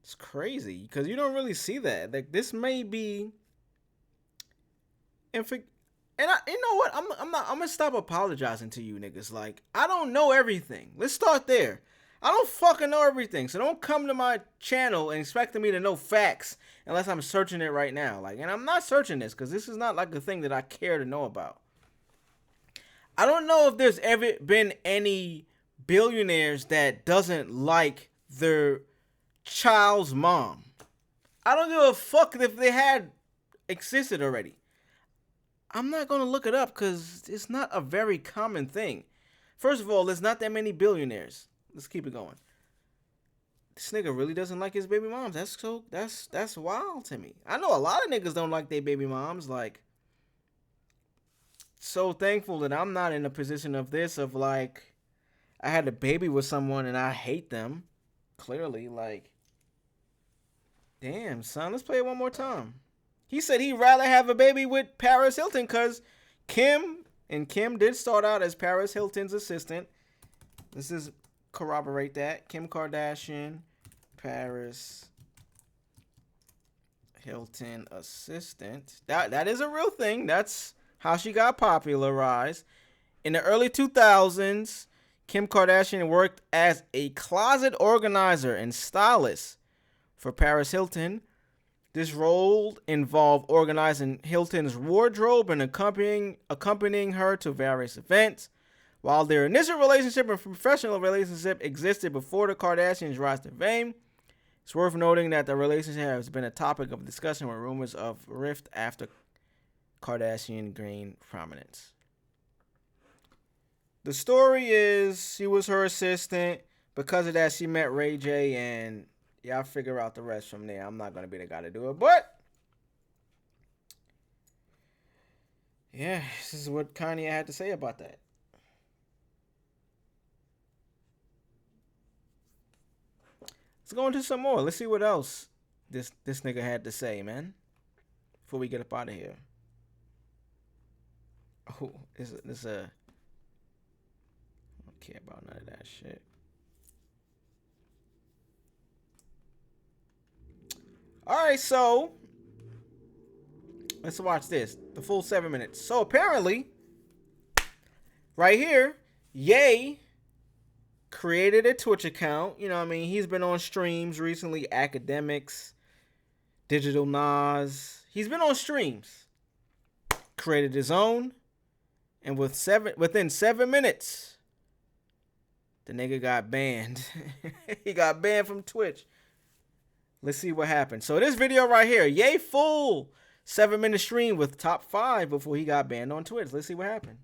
it's crazy, because you don't really see that. Like, this may be, you know what? I'm gonna stop apologizing to you niggas. Like, I don't know everything. Let's start there. I don't fucking know everything. So don't come to my channel and expecting me to know facts unless I'm searching it right now. Like, and I'm not searching this because this is not like a thing that I care to know about. I don't know if there's ever been any billionaires that doesn't like their child's mom. I don't give a fuck if they had existed already. I'm not going to look it up because it's not a very common thing. First of all, there's not that many billionaires. Let's keep it going. This nigga really doesn't like his baby moms. That's wild to me. I know a lot of niggas don't like their baby moms. Like, so thankful that I'm not in a position of this, of like, I had a baby with someone and I hate them. Clearly, like, damn, son, let's play it one more time. He said he'd rather have a baby with Paris Hilton because Kim did start out as Paris Hilton's assistant. This is corroborate that. Kim Kardashian, Paris Hilton assistant. That is a real thing. That's how she got popularized. In the early 2000s, Kim Kardashian worked as a closet organizer and stylist for Paris Hilton. This role involved organizing Hilton's wardrobe and accompanying her to various events. While their initial relationship and professional relationship existed before the Kardashians' rise to fame, it's worth noting that the relationship has been a topic of discussion with rumors of rift after Kardashian gained prominence. The story is she was her assistant. Because of that, she met Ray J, and y'all figure out the rest from there. I'm not going to be the guy to do it, but yeah, this is what Kanye had to say about that. Let's go into some more. Let's see what else this nigga had to say, man, before we get up out of here. Oh, this I don't care about none of that shit. All right, so Let's watch this. The full 7 minutes. So apparently, right here, Ye created a Twitch account. You know what I mean? He's been on streams recently. Academics, Digital Nas. He's been on streams. Created his own. And within 7 minutes, the nigga got banned. He got banned from Twitch. Let's see what happened. So this video right here, Ye full 7-minute stream with top 5 before he got banned on Twitch. Let's see what happened.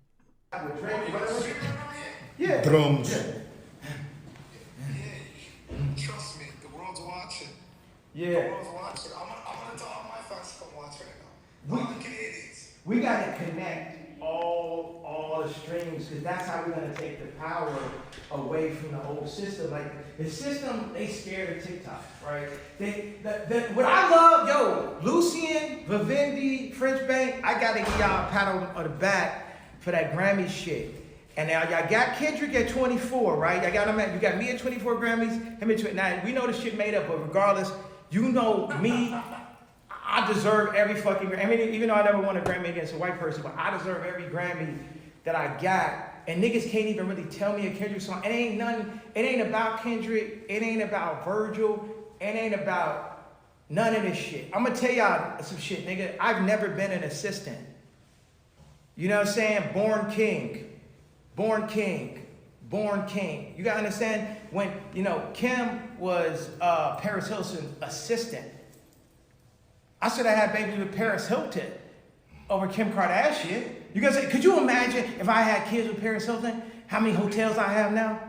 Yeah. Drums. Trust me, the world's watching. Yeah. The world's watching. I'm gonna tell all my fans to come watch right now. All the Canadians. We gotta connect all the streams, because that's how we're gonna take the power away from the old system. Like the system, they scared of TikTok, right? What I love, yo, Lucien, Vivendi, French Bank, I gotta give y'all a pat on the back for that Grammy shit. And now y'all got Kendrick at 24, right? You got me at 24 Grammys, him at 20. Now we know the shit made up, but regardless, you know me. I deserve every fucking Grammy. I mean, even though I never won a Grammy against a white person, but I deserve every Grammy that I got. And niggas can't even really tell me a Kendrick song. It ain't nothing. It ain't about Kendrick. It ain't about Virgil. It ain't about none of this shit. I'm gonna tell y'all some shit, nigga. I've never been an assistant. You know what I'm saying? Born king. Born king. Born king. You gotta understand, when, you know, Kim was Paris Hilton's assistant. I should have had baby with Paris Hilton over Kim Kardashian. You guys say, could you imagine if I had kids with Paris Hilton, how many hotels I have now?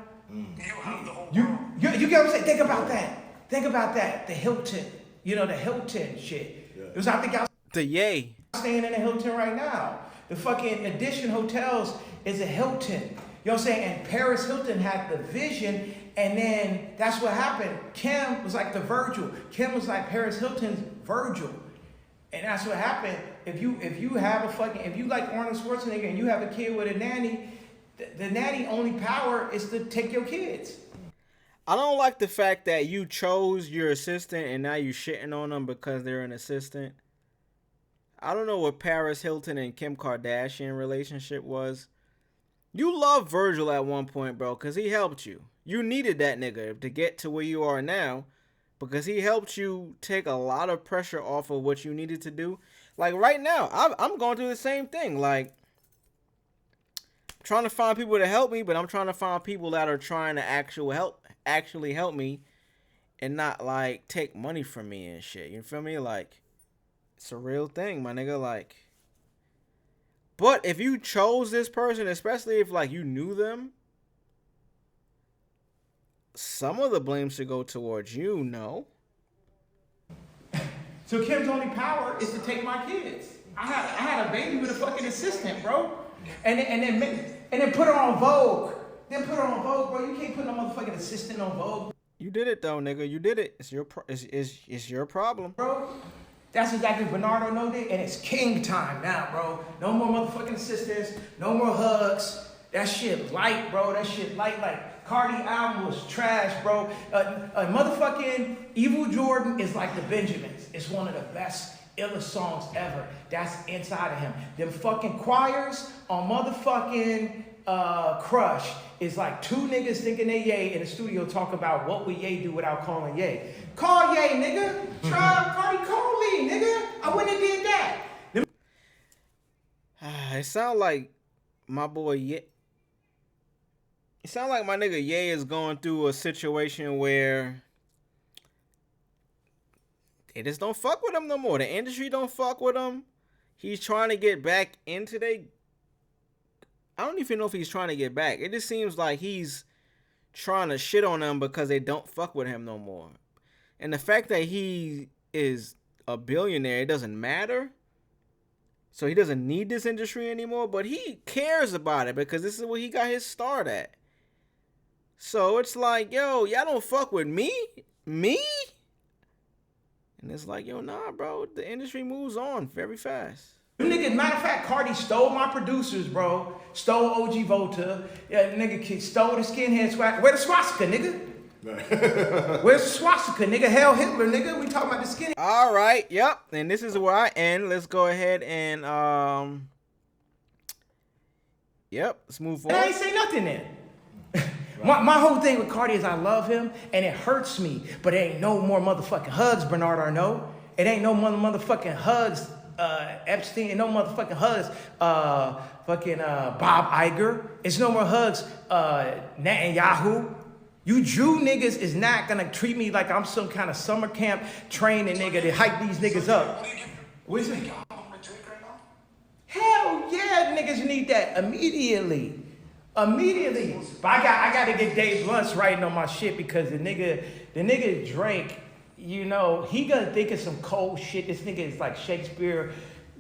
You get what I'm saying? Think about that. Think about that. The Hilton, you know, the Hilton shit. It was, I think y'all the Ye staying in a Hilton right now. The fucking Edition Hotels is a Hilton. You know what I'm saying? And Paris Hilton had the vision, and then that's what happened. Kim was like the Virgil. Kim was like Paris Hilton's Virgil. And that's what happened. If you like Arnold Schwarzenegger and you have a kid with a nanny, the nanny only power is to take your kids. I don't like the fact that you chose your assistant and now you shitting on them because they're an assistant. I don't know what Paris Hilton and Kim Kardashian relationship was. You loved Virgil at one point, bro, because he helped you. You needed that nigga to get to where you are now, because he helped you take a lot of pressure off of what you needed to do. Like right now, I'm going through the same thing. Like, I'm trying to find people to help me, but I'm trying to find people that are trying to actually help me and not like take money from me and shit. You feel me? Like, it's a real thing, my nigga. Like, but if you chose this person, especially if like you knew them, some of the blame should go towards you, no? So Kim's only power is to take my kids. I had a baby with a fucking assistant, bro. And then put her on Vogue. Then put her on Vogue, bro. You can't put no motherfucking assistant on Vogue. You did it though, nigga. You did it. It's your problem, bro. That's exactly what Bernardo know did, and it's king time now, bro. No more motherfucking assistants. No more hugs. That shit light, bro. That shit light. Like, Cardi album was trash, bro. Motherfucking Evil Jordan is like the Benjamins. It's one of the best, illest songs ever. That's inside of him. Them fucking choirs on motherfucking Crush is like two niggas thinking they Ye in the studio talking about what would Ye do without calling Ye. Call Ye, nigga. Try Cardi, call me, nigga. I wouldn't have did that. It sound like my boy Ye. It sound like my nigga Ye is going through a situation where they just don't fuck with him no more. The industry don't fuck with him. He's trying to get back into I don't even know if he's trying to get back. It just seems like he's trying to shit on them because they don't fuck with him no more. And the fact that he is a billionaire, it doesn't matter. So he doesn't need this industry anymore, but he cares about it because this is where he got his start at. So it's like, yo, y'all don't fuck with me? Me? And it's like, yo, nah, bro. The industry moves on very fast. Nigga, matter of fact, Cardi stole my producers, bro. Stole OG Volta. Yeah, nigga stole the skinhead swag. Where the swastika, nigga? Where's the swastika, nigga? Hell Hitler, nigga. We talking about the skinny. All right, yep. And this is where I end. Let's go ahead and let's move And forward. I ain't say nothing then. My whole thing with Cardi is I love him and it hurts me, but it ain't no more motherfucking hugs, Bernard Arnault. It ain't no motherfucking hugs, Epstein, and no motherfucking hugs, Bob Iger. It's no more hugs, Netanyahu. You Jew niggas is not gonna treat me like I'm some kind of summer camp training nigga to hype these niggas up. What is it? Hell yeah, niggas need that immediately. Immediately. But I gotta get Dave Blunt's writing on my shit because the nigga Drake, you know, he gonna think of some cold shit. This nigga is like Shakespeare,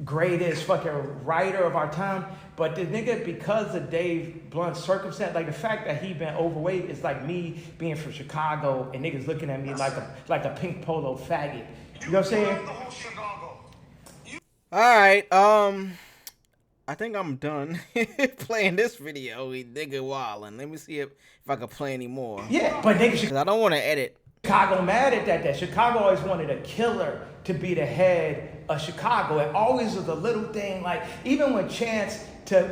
greatest fucking writer of our time. But the nigga, because of Dave Blunt's circumstance, like the fact that he been overweight is like me being from Chicago and niggas looking at me like a pink polo faggot. You know what I'm saying? All right, I think I'm done playing this video. We nigga wildin'. Let me see if I can play any more. Yeah, but niggas, 'cause I don't want to edit. Chicago mad at that. Chicago always wanted a killer to be the head of Chicago. It always was a little thing. Like even when Chance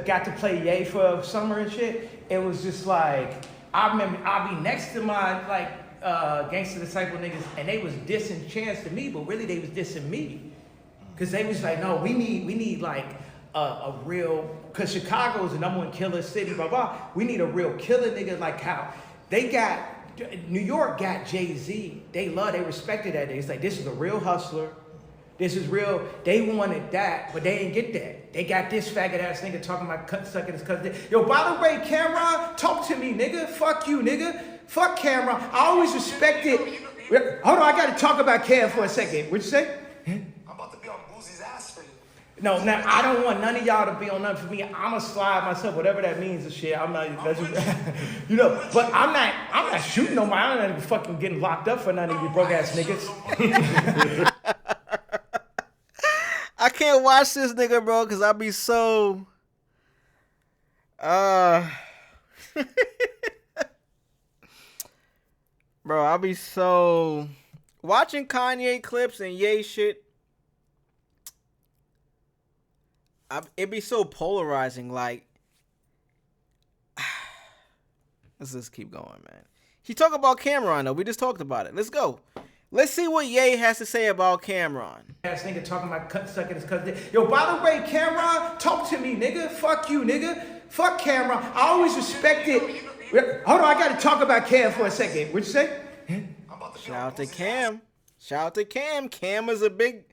got to play Ye for summer and shit, it was just like I remember I'd be next to my Gangsta Disciple niggas, and they was dissing Chance to me, but really they was dissing me, cause they was like, no, we need like a real, cause Chicago is the #1 killer city, blah blah. We need a real killer nigga like how they got. New York got Jay-Z. They respected that. It's like, this is a real hustler. This is real. They wanted that, but they didn't get that. They got this faggot ass nigga talking about sucking his cousin. Yo, by the way, Camron, talk to me, nigga. Fuck you, nigga. Fuck Camron. I always respected. Hold on, I gotta talk about Cam for a second. What'd you say? I'm about to be on Boozie's ass for you. No, now I don't want none of y'all to be on nothing for me. I'ma slide myself, whatever that means and shit. I'm not, you know. But I'm not shooting nobody. I'm not fucking getting locked up for none of you broke ass niggas. I can't watch this nigga, bro, because I'll be so. Bro, I'll be so. Watching Kanye clips and Ye shit. It'd be so polarizing. Like, let's just keep going, man. He talk about Camron, though. We just talked about it. Let's go. Let's see what Ye has to say about Camron. Ass nigga talking about sucking his cousin. Yo, by the way, Camron, talk to me, nigga. Fuck you, nigga. Fuck Camron. I always respected. Hold on, I gotta talk about Cam for a second. What'd you say? Shout out to Cam. Shout out to Cam. Cam is a big.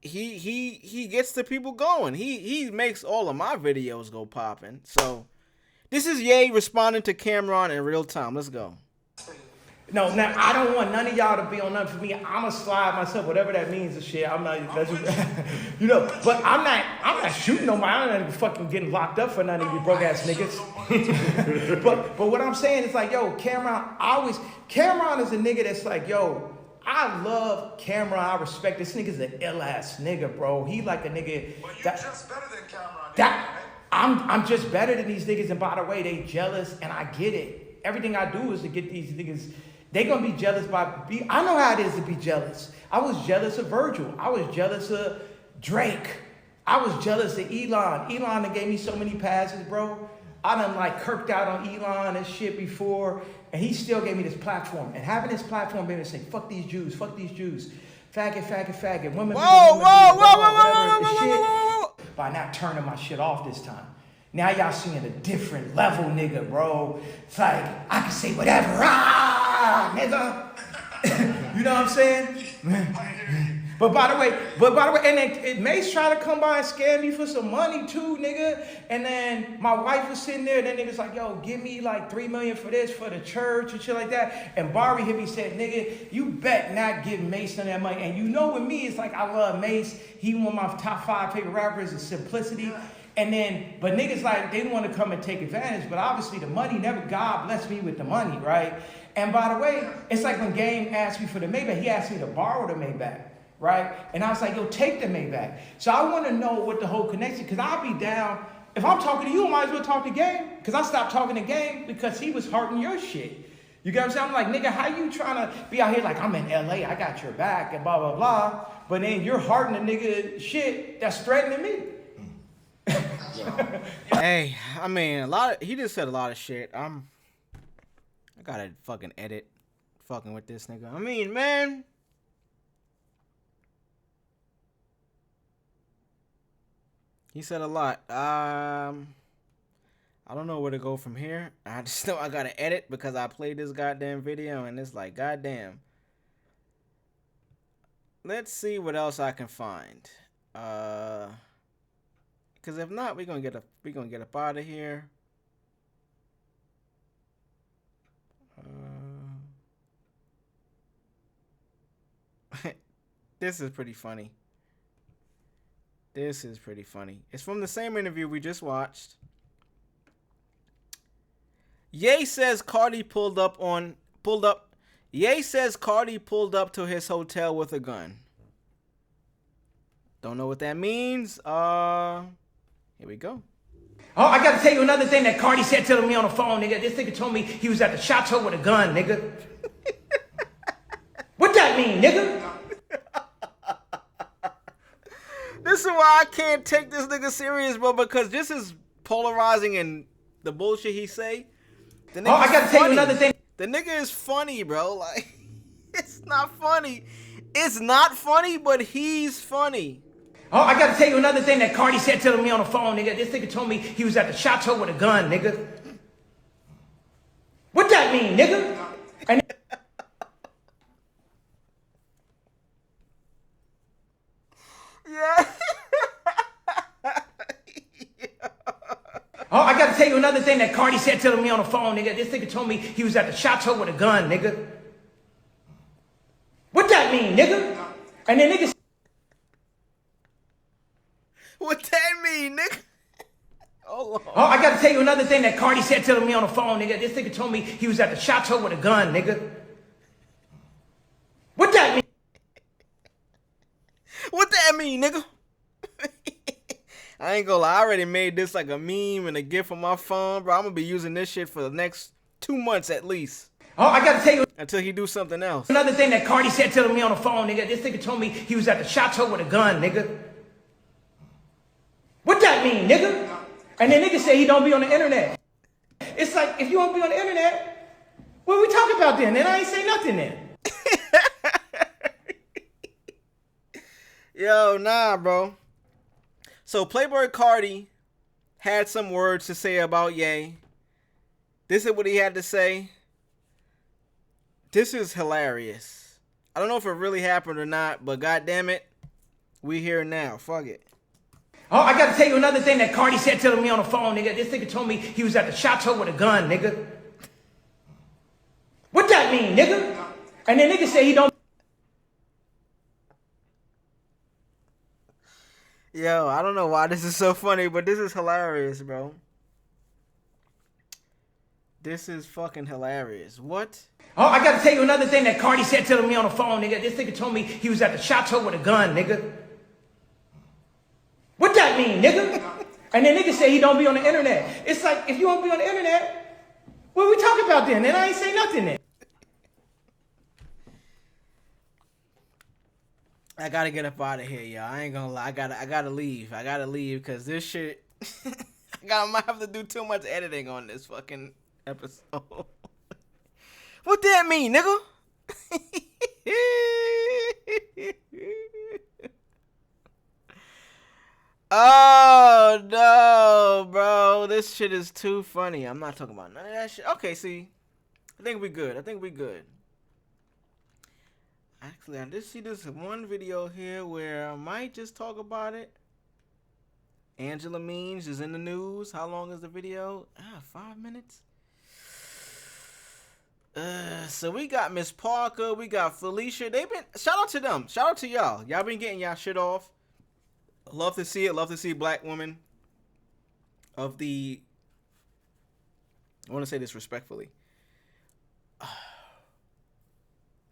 He gets the people going. He makes all of my videos go popping. So this is Ye responding to Camron in real time. Let's go. No, now I don't want none of y'all to be on nothing for me. I'ma slide myself, whatever that means and shit. I'm not, you know. But I'm not shooting nobody. I'm not fucking getting locked up for none of you broke ass niggas. but what I'm saying is like, yo, Camron is a nigga that's like, yo. I love Camron. I respect this nigga's an ill ass nigga, bro. He like a nigga. But you're just better than Camron. I'm just better than these niggas, and by the way, they jealous, and I get it. Everything I do is to get these niggas. They gonna be jealous I know how it is to be jealous. I was jealous of Virgil. I was jealous of Drake. I was jealous of Elon. Elon that gave me so many passes, bro. I done like kirked out on Elon and shit before, and he still gave me this platform. And having this platform made me say, fuck these Jews, faggot, women. Whoa. By not turning my shit off this time. Now y'all seeing a different level, nigga, bro. It's like, I can say whatever, nigga. You know what I'm saying? But by the way, and then Mace tried to come by and scam me for some money too, nigga. And then my wife was sitting there, and then niggas like, yo, give me like $3 million for this, for the church and shit like that. And Barbie hit me, said, nigga, you bet not give Mace none of that money. And you know with me, it's like I love Mace. He one of my top 5 favorite rappers is Simplicity. And then, but niggas like, they want to come and take advantage, but obviously the money God blessed me with the money, right? And by the way, it's like when Game asked me for the Maybach, he asked me to borrow the Maybach. Right? And I was like, yo, take the Maybach. So I want to know what the whole connection, because I'll be down. If I'm talking to you, I might as well talk to Game. Because I stopped talking to Game because he was hurting your shit. You get what I'm saying? I'm like, nigga, how you trying to be out here like, I'm in LA, I got your back, and blah, blah, blah. But then you're hardening nigga shit that's threatening me. Hey, I mean, he just said a lot of shit. I gotta fucking edit fucking with this nigga. I mean, man. He said a lot. I don't know where to go from here. I just know I gotta edit because I played this goddamn video and it's like, goddamn. Let's see what else I can find. Cause if not, we're gonna get up out of here. This is pretty funny. This is pretty funny. It's from the same interview we just watched. Ye says Cardi pulled up. Ye says Cardi pulled up to his hotel with a gun. Don't know what that means. Here we go. Oh, I gotta tell you another thing that Cardi said to me on the phone, nigga. This nigga told me he was at the Chateau with a gun, nigga. What that mean, nigga? This is why I can't take this nigga serious, bro, because this is polarizing and the bullshit he say. The nigga I gotta tell you another thing. The nigga is funny, bro. Like, it's not funny. It's not funny, but he's funny. Oh, I gotta tell you another thing that Cardi said to me on the phone, nigga. This nigga told me he was at the Chateau with a gun, nigga. What that mean, nigga? And yeah. Oh, I gotta tell you another thing that Cardi said to me on the phone, nigga. This nigga told me he was at the Chateau with a gun, nigga. What that mean, nigga? And then nigga. What that mean, nigga? Hold on. Oh, I gotta tell you another thing that Cardi said to me on the phone, nigga. This nigga told me he was at the Chateau with a gun, nigga. What that mean? What that mean, nigga? I ain't gonna lie, I already made this like a meme and a GIF on my phone, bro. I'm gonna be using this shit for the next 2 months at least. Oh, I gotta tell you until he do something else. Another thing that Cardi said to me on the phone, nigga. This nigga told me he was at the Chateau with a gun, nigga. What that mean, nigga? And then nigga say he don't be on the internet. It's like, if you don't be on the internet, what we talking about then? Then I ain't say nothing then. Yo, nah, bro. So Playboy Cardi had some words to say about Ye. This is what he had to say. This is hilarious. I don't know if it really happened or not, but goddamn it, we here now. Fuck it. Oh, I gotta tell you another thing that Cardi said to me on the phone, nigga. This nigga told me he was at the Chateau with a gun, nigga. What that mean, nigga? And then nigga say he don't. Yo, I don't know why this is so funny, but this is hilarious, bro. This is fucking hilarious. What? Oh, I gotta tell you another thing that Cardi said to me on the phone, nigga. This nigga told me he was at the Chateau with a gun, nigga. What that mean, nigga? And then nigga say he don't be on the internet. It's like, if you don't be on the internet, what we talking about then? Then I ain't say nothing then. I gotta get up out of here, y'all. I ain't gonna lie. I gotta leave. I gotta leave because this shit. I might have to do too much editing on this fucking episode. What that mean, nigga? Oh no, bro. This shit is too funny. I'm not talking about none of that shit. Okay, see. I think we good. Actually, I did see this one video here where I might just talk about it. Angela Means is in the news. How long is the video? 5 minutes. So we got Miss Parker, we got Felicia. They've been, shout out to them. Shout out to y'all. Y'all been getting y'all shit off. Love to see it. Love to see black women of the, I want to say this respectfully,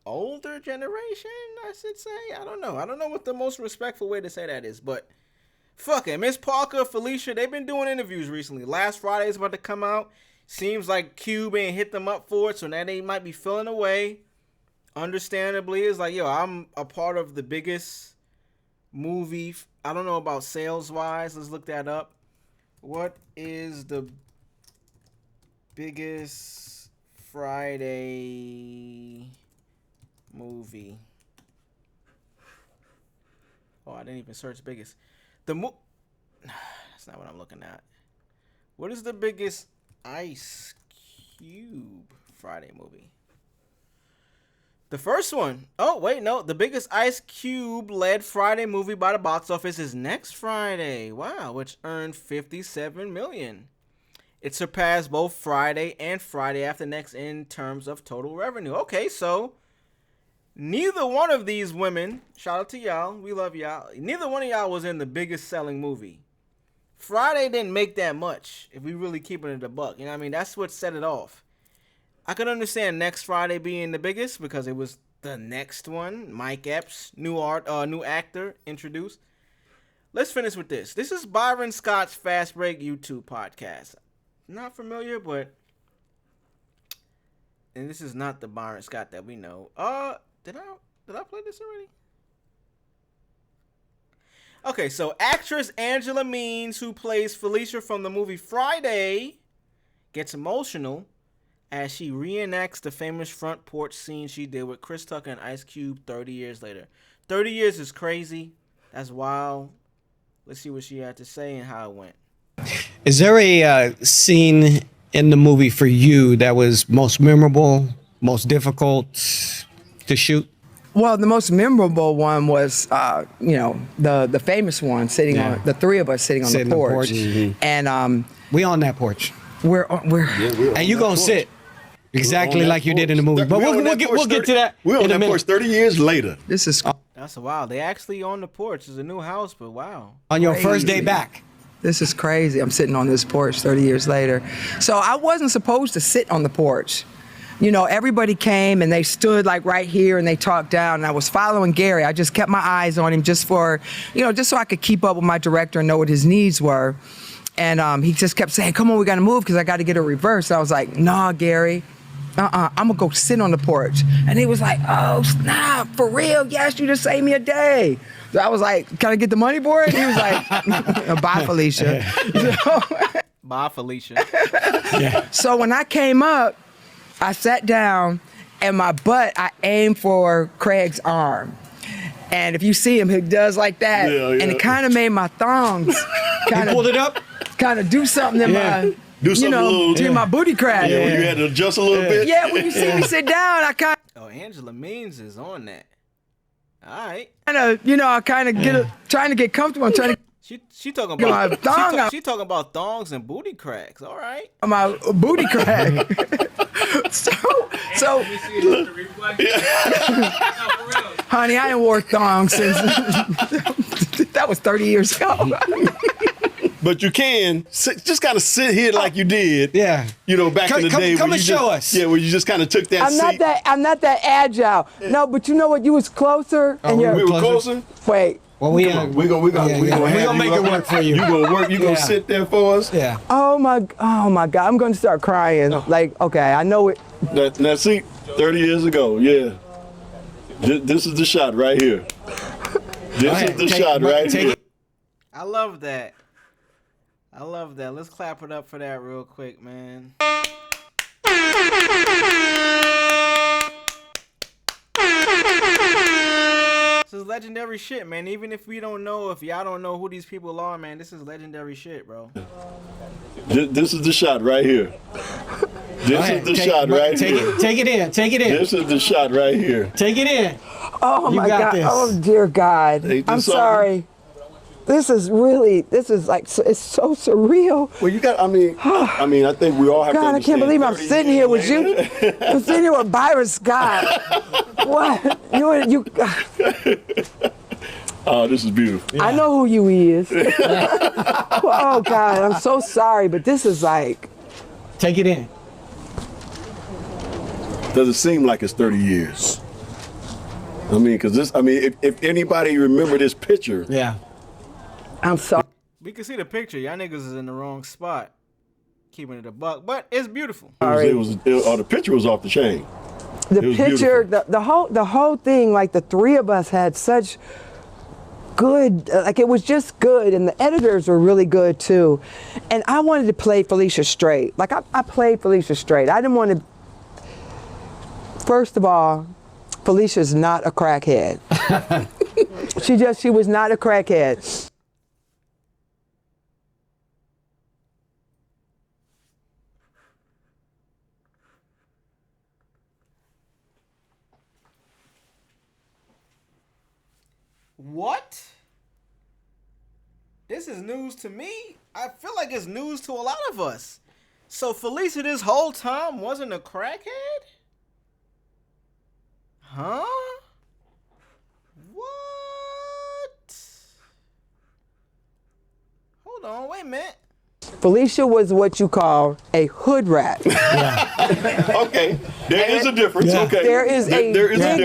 older generation, I should say. I don't know what the most respectful way to say that is, but fuck it. Miss Parker, Felicia, they've been doing interviews recently. Last Friday is about to come out. Seems like Cube ain't hit them up for it, so now they might be feeling away. Understandably, it's like, yo, I'm a part of the biggest movie. I don't know about sales-wise. Let's look that up. What is the biggest Friday movie? Oh, I didn't even search biggest. That's not what I'm looking at. What is the biggest Ice Cube Friday movie? The first one. Oh, wait, no. The biggest Ice Cube led Friday movie by the box office is Next Friday. Wow, which earned $57 million. It surpassed both Friday and Friday After Next in terms of total revenue. Okay, so neither one of these women, shout out to y'all, we love y'all, neither one of y'all was in the biggest selling movie. Friday didn't make that much, if we really keeping it a buck. You know what I mean? That's what set it off. I could understand Next Friday being the biggest because it was the next one. Mike Epps, new actor introduced. Let's finish with this. This is Byron Scott's Fast Break YouTube podcast. Not familiar, and this is not the Byron Scott that we know. Did I play this already? Okay, so actress Angela Means, who plays Felicia from the movie Friday, gets emotional as she reenacts the famous front porch scene she did with Chris Tucker and Ice Cube 30 years later. 30 years is crazy. That's wild. Let's see what she had to say and how it went. Is there a scene in the movie for you that was most memorable, most difficult to shoot? Well, the most memorable one was, the famous one sitting on the three of us sitting on the porch, and we on that porch. We're and you gonna sit exactly like you did in the movie. But we'll get to that. We're on that porch 30 years later. This is that's wild. They actually on the porch. It's a new house, but wow. On your first day back. This is crazy. I'm sitting on this porch 30 years later. So I wasn't supposed to sit on the porch. You know, everybody came and they stood like right here and they talked down, and I was following Gary. I just kept my eyes on him just for, just so I could keep up with my director and know what his needs were. And he just kept saying, come on, we got to move because I got to get a reverse. And I was like, nah, Gary, I'm going to go sit on the porch. And he was like, oh, snap, for real? Yes, you just saved me a day. So I was like, can I get the money for it? And he was like, bye, Felicia. Bye, Felicia. Yeah. So when I came up, I sat down, and my butt, I aimed for Craig's arm. And if you see him, he does like that. Yeah. And it kind of made my thongs kind of pulled it up, kind of do something in my, between my booty crack. Yeah, when you had to adjust a little bit. Yeah, when you see me sit down, I kind of. Oh, Angela Means is on that. All right. I kind of trying to get comfortable. I'm trying to. She talking about she talking about thongs and booty cracks. All right. My booty crack. so honey, I ain't wore thongs since that was 30 years ago. But you can just kind of sit here like you did. Yeah. Back in the day. Come and show us. Yeah, where you just kind of took that seat. I'm not that agile. Yeah. No, but you know what? You was closer. And we were closer? Wait. Well, we gonna make it work for you. You gonna work? You gonna sit there for us? Yeah. Oh my God! I'm gonna start crying. Like, okay, I know it. Now see, 30 years ago, yeah. This is the shot right here. This is the shot right here. I love that. Let's clap it up for that real quick, man. This is legendary shit, man. Even if we don't know, if y'all don't know who these people are, man, this is legendary shit, bro. This is the shot right here. This is the shot right here. Take it in. This is the shot right here. Take it in. Oh my God. This. Oh dear God. I'm sorry. This is like, it's so surreal. Well, you got, I think we all have to God, I can't believe I'm sitting here with you. I'm sitting here with Byron Scott. What? You. Oh, this is beautiful. Yeah. I know who you is. Oh, God, I'm so sorry, but this is like. Take it in. Does it seem like it's 30 years? If anybody remember this picture. Yeah. I'm sorry. We can see the picture. Y'all niggas is in the wrong spot. keeping it a buck, but it's beautiful. The picture was off the chain. The picture, the whole thing, like the three of us had such good, like it was just good, and the editors were really good too. And I wanted to play Felicia straight. Like I played Felicia straight. I didn't want to. First of all, Felicia's not a crackhead. she was not a crackhead. What? This is news to me. I feel like it's news to a lot of us. So Felicia this whole time wasn't a crackhead? Huh? What? Hold on, wait a minute. Felicia was what you call a hood rat. Okay, there is a difference. Yeah. Okay, There is a big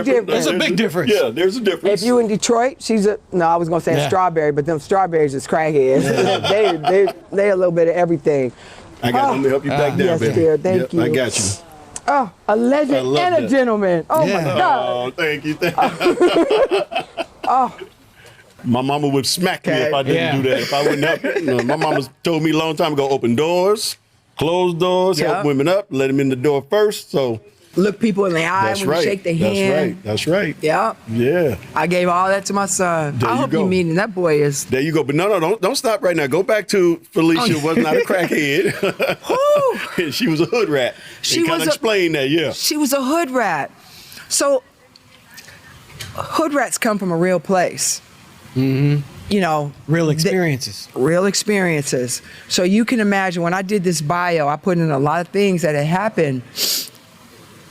difference. There's a big difference. Yeah, there's a difference. If you in Detroit, I was gonna say a strawberry, but them strawberries is crackheads. they a little bit of everything. I got them to help you back down, yes, baby. dear, thank you. I got you. Oh, a legend I love and a that. gentleman. Oh my God. Oh, thank you. Oh. My mama would smack me if I didn't do that. If I wouldn't help, my mama told me a long time ago, open doors, close doors, help women up, let them in the door first. So look people in the eye that's when right. you shake their hand. That's right. Yeah. Yeah. I gave all that to my son. There I you hope go. you meeting that boy is. There you go. But no, don't stop right now. Go back to Felicia was not a crackhead. She was a hood rat. She kind was of a- explain that, yeah. She was a hood rat. So hood rats come from a real place. Mm-hmm. You know, real experiences. Real experiences. So you can imagine when I did this bio, I put in a lot of things that had happened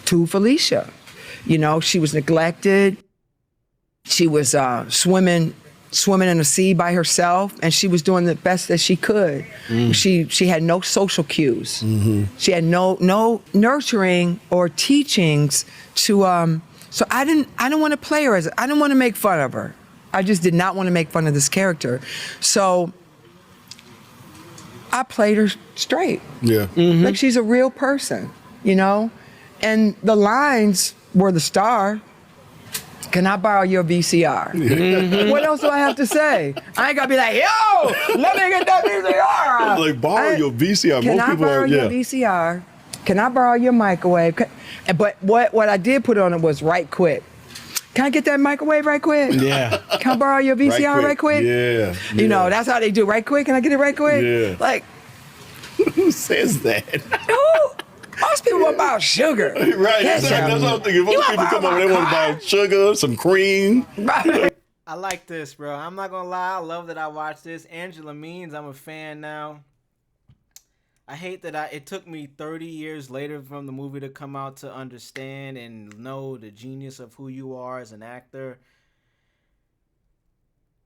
to Felicia. You know, she was neglected. She was swimming in the sea by herself, and she was doing the best that she could. She had no social cues. She had no nurturing or teachings to. So I didn't want to play her I didn't want to make fun of her. I just did not want to make fun of this character. So I played her straight. Yeah. Like she's a real person, you know? And the lines were the star. Can I borrow your VCR? What else do I have to say? I ain't gotta be like, yo, let me get that VCR. Like borrow your VCR. Can Most I people borrow are, your yeah. VCR? Can I borrow your microwave? But what I did put on it was right quick. Can I get that microwave right quick? Yeah. Can I borrow your VCR right quick? Yeah. You know, that's how they do. Right quick? Can I get it right quick? Yeah. Like, who says that? Most people want about sugar. Right. That's what I'm thinking. Most people come over, they want to buy sugar, some cream. I like this, bro. I'm not gonna lie. I love that I watched this. Angela Means, I'm a fan now. I hate that it took me 30 years later from the movie to come out to understand and know the genius of who you are as an actor.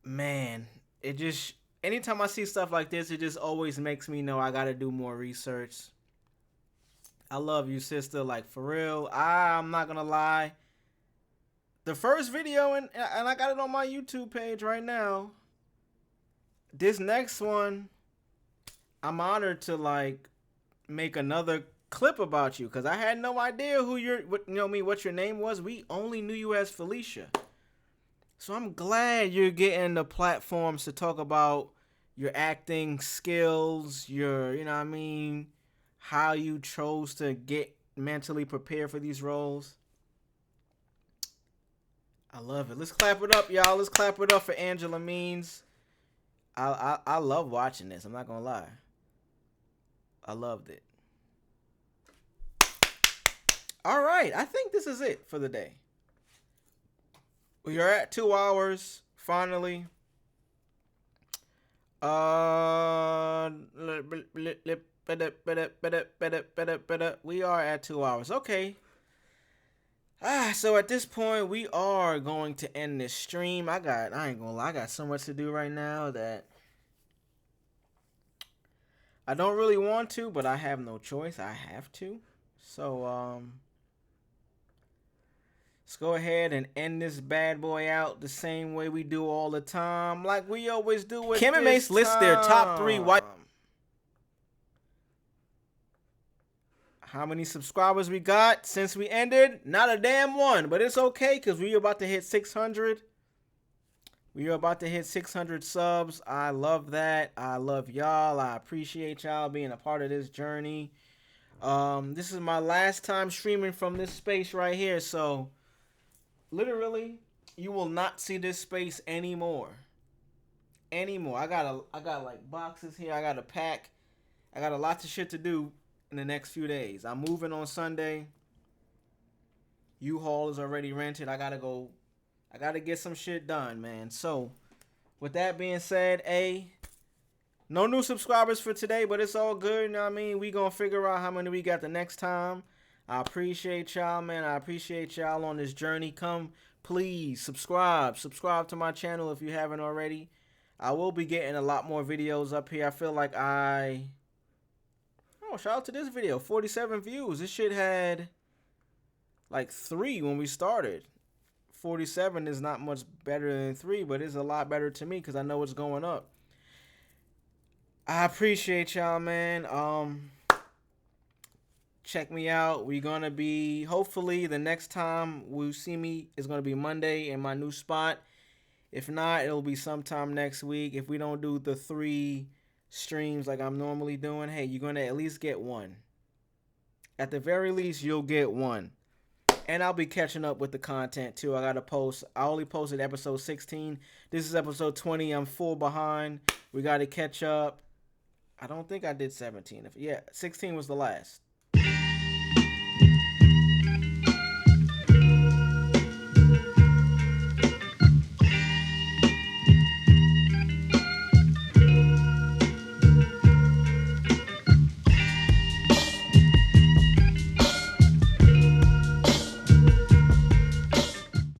Man, it just, anytime I see stuff like this, it just always makes me know I gotta do more research. I love you, sister. Like, for real. I'm not gonna lie. The first video, and I got it on my YouTube page right now. This next one, I'm honored to like make another clip about you because I had no idea what your name was. We only knew you as Felicia. So I'm glad you're getting the platforms to talk about your acting skills, your, you know what I mean, how you chose to get mentally prepared for these roles. I love it. Let's clap it up, y'all. Let's clap it up for Angela Means. I love watching this. I'm not gonna lie. I loved it. All right, I think this is it for the day. We are at 2 hours finally. We are at 2 hours. Okay. So at this point, we are going to end this stream. I ain't gonna lie, I got so much to do right now that I don't really want to, but I have no choice. I have to. So, let's go ahead and end this bad boy out the same way we do all the time, like we always do. Kim and Mace list their top 3 white. How many subscribers we got since we ended? Not a damn one, but it's okay because we are about to hit 600. We are about to hit 600 subs. I love that. I love y'all. I appreciate y'all being a part of this journey. This is my last time streaming from this space right here, so literally, you will not see this space anymore. I got like boxes here. I got to pack. I got a lot of shit to do in the next few days. I'm moving on Sunday. U-Haul is already rented. I gotta get some shit done, man. So, with that being said, no new subscribers for today, but it's all good. You know what I mean? We gonna figure out how many we got the next time. I appreciate y'all, man. I appreciate y'all on this journey. Come, please, subscribe. Subscribe to my channel if you haven't already. I will be getting a lot more videos up here. I feel like oh, shout out to this video. 47 views. This shit had like 3 when we started. 47 is not much better than 3, but it's a lot better to me because I know it's going up. I appreciate y'all, man. Check me out. We're going to be, hopefully, the next time we see me is going to be Monday in my new spot. If not, it'll be sometime next week. If we don't do the 3 streams like I'm normally doing, hey, you're going to at least get 1. At the very least, you'll get 1. And I'll be catching up with the content too. I only posted episode 16. This is episode 20. I'm full behind. We got to catch up. I don't think I did 17. 16 was the last.